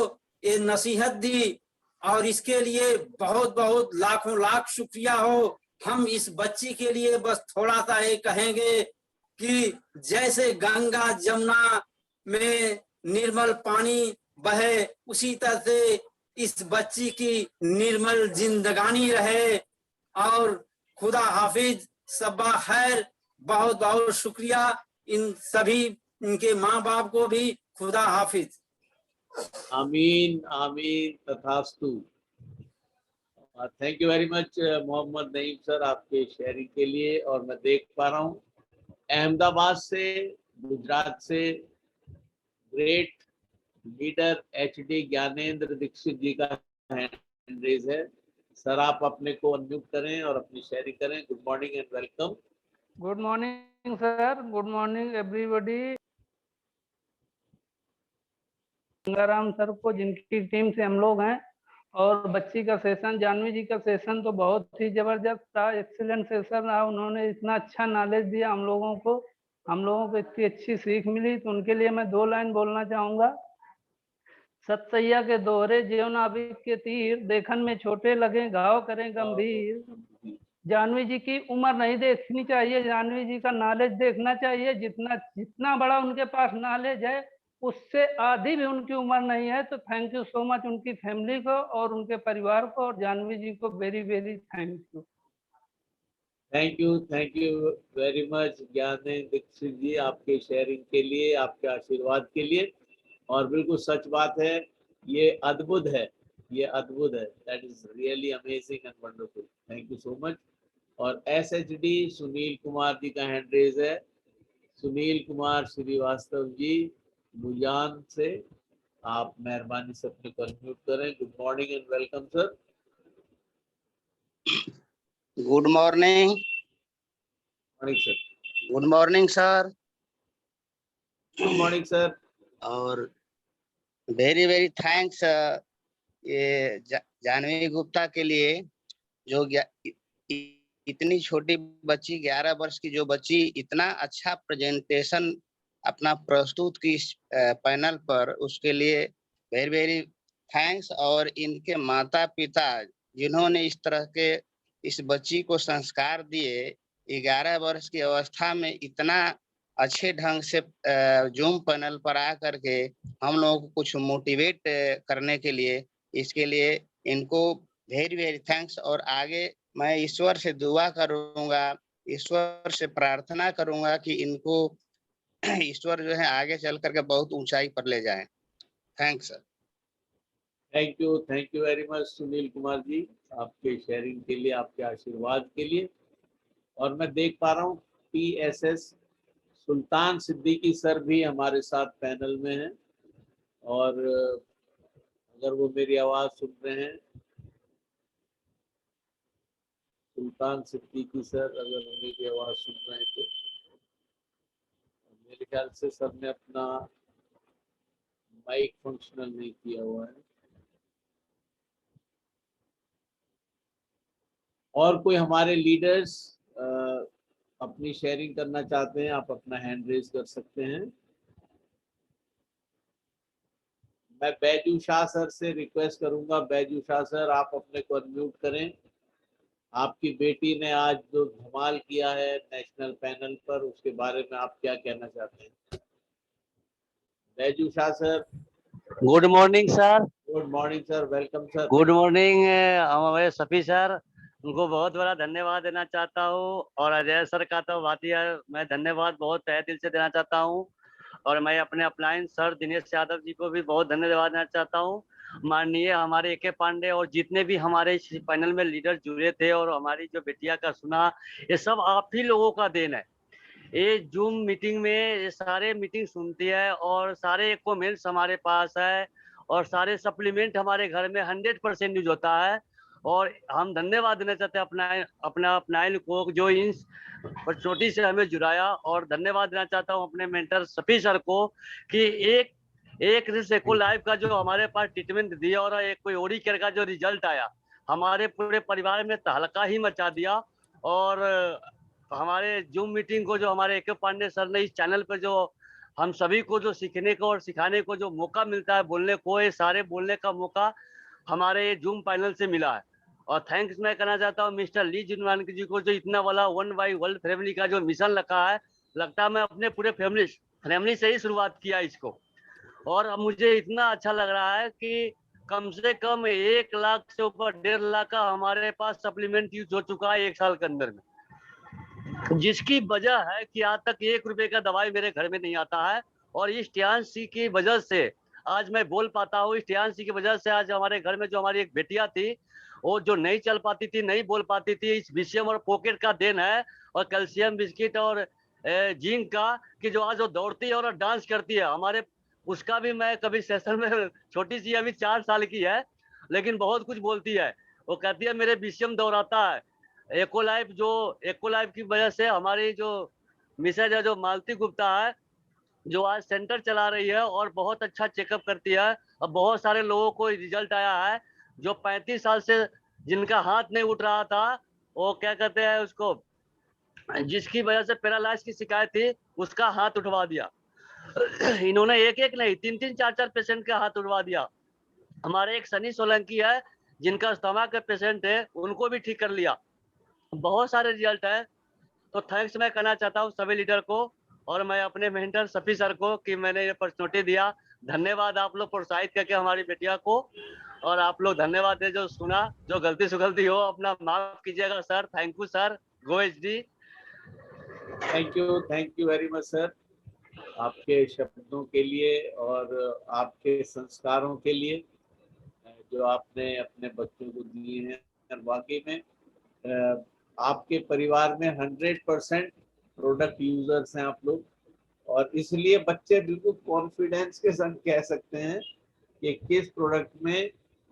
ये नसीहत दी और इसके लिए बहुत बहुत लाखों लाख शुक्रिया हो। हम इस बच्ची के लिए बस थोड़ा सा ये कहेंगे कि जैसे गंगा जमुना में निर्मल पानी बहे, उसी तरह से इस बच्ची की निर्मल जिंदगानी रहे। और खुदा हाफिज, सब्बा खैर। बहुत बहुत शुक्रिया इन सभी इनके माँ बाप को भी। खुदा हाफिज। आमीन आमीन तथास्तु। Thank you very much Mohammad Naeem sir आपके शेयरिंग के लिए। और मैं देख पा रहा हूँ अहमदाबाद से, गुजरात से great leader HD Gyanendra Dixit ji का हैंड रेज है। सर आप अपने को अनम्यूट करें और अपनी शेयरिंग करें। Good morning and welcome. Good morning sir, good morning everybody. Gangaram sir को, जिनकी टीम से हम लोग हैं, और बच्ची का सेशन, जानवी जी का सेशन तो बहुत ही जबरदस्त था, एक्सीलेंट सेशन रहा। उन्होंने इतना अच्छा नॉलेज दिया हम लोगों को इतनी अच्छी सीख मिली। तो उनके लिए मैं 2 लाइन बोलना चाहूंगा। सतसैया के दोहरे ज्यों नाभिक के तीर, देखन में छोटे लगे घाव करें गंभीर। जानवी जी की उम्र नहीं देखनी चाहिए, जानवी जी का नॉलेज देखना चाहिए। जितना बड़ा उनके पास नॉलेज है, उससे आधी भी उनकी उम्र नहीं है। तो थैंक यू सो मच उनकी फैमिली को और उनके परिवार को, और जानवी जी को very very thank you. Thank you very much Gyanendra Dixit ji आपके शेयरिंग के लिए, आपके आशीर्वाद के लिए। और बिल्कुल सच बात है, ये अद्भुत है, ये अद्भुत है। That is really amazing and wonderful. Thank you so much. और SHD सुनील कुमार जी का हैंड रेज है। सुनील कुमार श्रीवास्तव जी मुजान से, आप मेहरबानी से अपने को अनम्यूट करें। Good morning and welcome sir. Good morning. Morning sir. Good morning sir. Good morning sir. और वेरी वेरी थैंक्स ये जानवी गुप्ता के लिए, जो इतनी छोटी बच्ची, 11 वर्ष की जो बच्ची इतना अच्छा प्रेजेंटेशन अपना प्रस्तुत की पैनल पर, उसके लिए वेरी वेरी थैंक्स। और इनके माता पिता जिन्होंने इस तरह के इस बच्ची को संस्कार दिए, 11 वर्ष की अवस्था में इतना अच्छे ढंग से जूम पैनल पर आ करके हम लोगों को कुछ मोटिवेट करने के लिए, इसके लिए इनको वेरी वेरी थैंक्स। और आगे मैं ईश्वर से दुआ करूंगा, ईश्वर से प्रार्थना करूंगा कि इनको ईश्वर जो है आगे चल करके बहुत ऊंचाई पर ले जाए। Thanks sir. Thank you very much Sunil Kumar ji आपके शेयरिंग के लिए, आपके आशीर्वाद के लिए। और मैं देख पा रहा हूँ PSS सुल्तान सिद्दीकी सर भी हमारे साथ पैनल में हैं। और अगर वो मेरी आवाज सुन रहे हैं, सुल्तान सिद्दीकी सर अगर मेरी आवाज सुन रहे हैं, तो मेरे ख्याल से सर ने अपना माइक फंक्शनल नहीं किया हुआ है। और कोई हमारे लीडर्स अपनी शेयरिंग करना चाहते हैं, आप अपना हैंड रेज कर सकते हैं। मैं बैजू शाह सर से रिक्वेस्ट करूंगा, बैजू शाह सर आप अपने को अनम्यूट करें। आपकी बेटी ने आज जो धमाल किया है नेशनल पैनल पर, उसके बारे में आप क्या कहना चाहते हैं? Baiju Shah sir. Good morning sir. Good morning sir, welcome sir. Good morning हमारे सफी सर, उनको बहुत बड़ा धन्यवाद देना चाहता हूँ। और अजय सर का तो बात ही है, मैं धन्यवाद बहुत तहे दिल से देना चाहता हूँ। और मैं अपने अपलाइन सर दिनेश यादव जी को भी बहुत धन्यवाद देना चाहता हूँ। माननीय हमारे AK पांडे और जितने भी हमारे इस पैनल में लीडर जुड़े थे और हमारी जो बेटिया का सुना, ये सब आप ही लोगों का देन है। ये जूम मीटिंग में ये सारे मीटिंग सुनती है और सारे इक्विपमेंट्स हमारे पास है और सारे सप्लीमेंट हमारे घर में 100% यूज होता है। और हम धन्यवाद देना चाहते हैं अपना अपनाइन को, जो इन छोटी से हमें जुड़ाया। और धन्यवाद देना चाहता हूँ अपने मेंटर सफी सर को कि एक सेको लाइफ का जो हमारे पास ट्रीटमेंट दिया और एक कोई ओडी केयर का जो रिजल्ट आया, हमारे पूरे परिवार में तहलका ही मचा दिया। और हमारे जूम मीटिंग को जो हमारे AK पांडे सर ने इस चैनल पर जो हम सभी को जो सीखने को और सिखाने को जो मौका मिलता है बोलने को, ये सारे बोलने का मौका हमारे जूम पैनल से मिला है। और थैंक्स मैं कहना चाहता हूँ मिस्टर ली जिनवान जी को, जो इतना वाला वन बाई वर्ल्ड फैमिली का जो मिशन रखा है। लगता है मैं अपने पूरे फैमिली से ही शुरुआत किया इसको, और अब मुझे इतना अच्छा लग रहा है कि कम से कम 1 लाख से ऊपर 1.5 लाख का हमारे पास सप्लीमेंट यूज हो चुका है 1 साल के अंदर में, जिसकी वजह है कि आज तक 1 रुपए का दवाई मेरे घर में नहीं आता है। और इस टियांसी की वजह से आज मैं बोल पाता हूँ। इस टियांसी की वजह से आज हमारे घर में जो हमारी एक बेटिया थी, वो जो नहीं चल पाती थी, नहीं बोल पाती थी, इस विषम और पॉकेट का देन है, और कैल्शियम बिस्किट और जिंक का, कि जो आज वो दौड़ती है और डांस करती है। हमारे उसका भी मैं कभी सेशन में, छोटी सी अभी 4 साल की है, लेकिन बहुत कुछ बोलती है। वो कहती है मेरे विषम दौड़ाता है। एक्को लाइफ की वजह से हमारी जो मिसेज है, जो मालती गुप्ता है, जो आज सेंटर चला रही है और बहुत अच्छा चेकअप करती है। अब बहुत सारे लोगों को रिजल्ट आया है, जो 35 साल से जिनका हाथ नहीं उठ रहा था, वो क्या कहते हैं उसको, जिसकी वजह से पैरालाइज की शिकायत थी, उसका हाथ उठवा दिया। इन्होंने एक नहीं 3-3 4-4 पेशेंट का हाथ उठवा दिया। हमारे एक सनी सोलंकी है, जिनका स्टमक का पेशेंट है, उनको भी ठीक कर लिया। बहुत सारे रिजल्ट है। तो थैंक्स मैं कहना चाहता हूँ सभी लीडर को, और मैं अपने मेंटर सफी सर को कि मैंने ये अपॉर्चुनिटी दिया। धन्यवाद आप लोग प्रोत्साहित करके हमारी बेटिया को, और आप लोग धन्यवाद दे जो सुना। जो गलती सुगलती हो अपना माफ कीजिएगा sir. Thank you sir. Go HD. Thank you very much sir, आपके शब्दों के लिए और आपके संस्कारों के लिए जो आपने अपने बच्चों को दिए हैं। और वाकई में आपके परिवार में 100% प्रोडक्ट यूजर्स हैं आप लोग, और इसलिए बच्चे बिल्कुल कॉन्फिडेंस के संग कह सकते हैं कि किस प्रोडक्ट में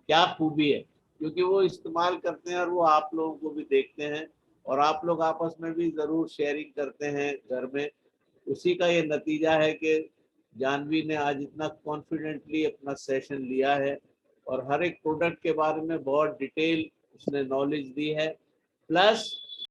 क्या खूबी है, क्योंकि वो इस्तेमाल करते हैं और वो आप लोगों को भी देखते हैं, और आप लोग आपस में भी ज़रूर शेयरिंग करते हैं घर में। उसी का ये नतीजा है कि जानवी ने आज इतना कॉन्फिडेंटली अपना सेशन लिया है, और हर एक प्रोडक्ट के बारे में बहुत डिटेल उसने नॉलेज दी है। प्लस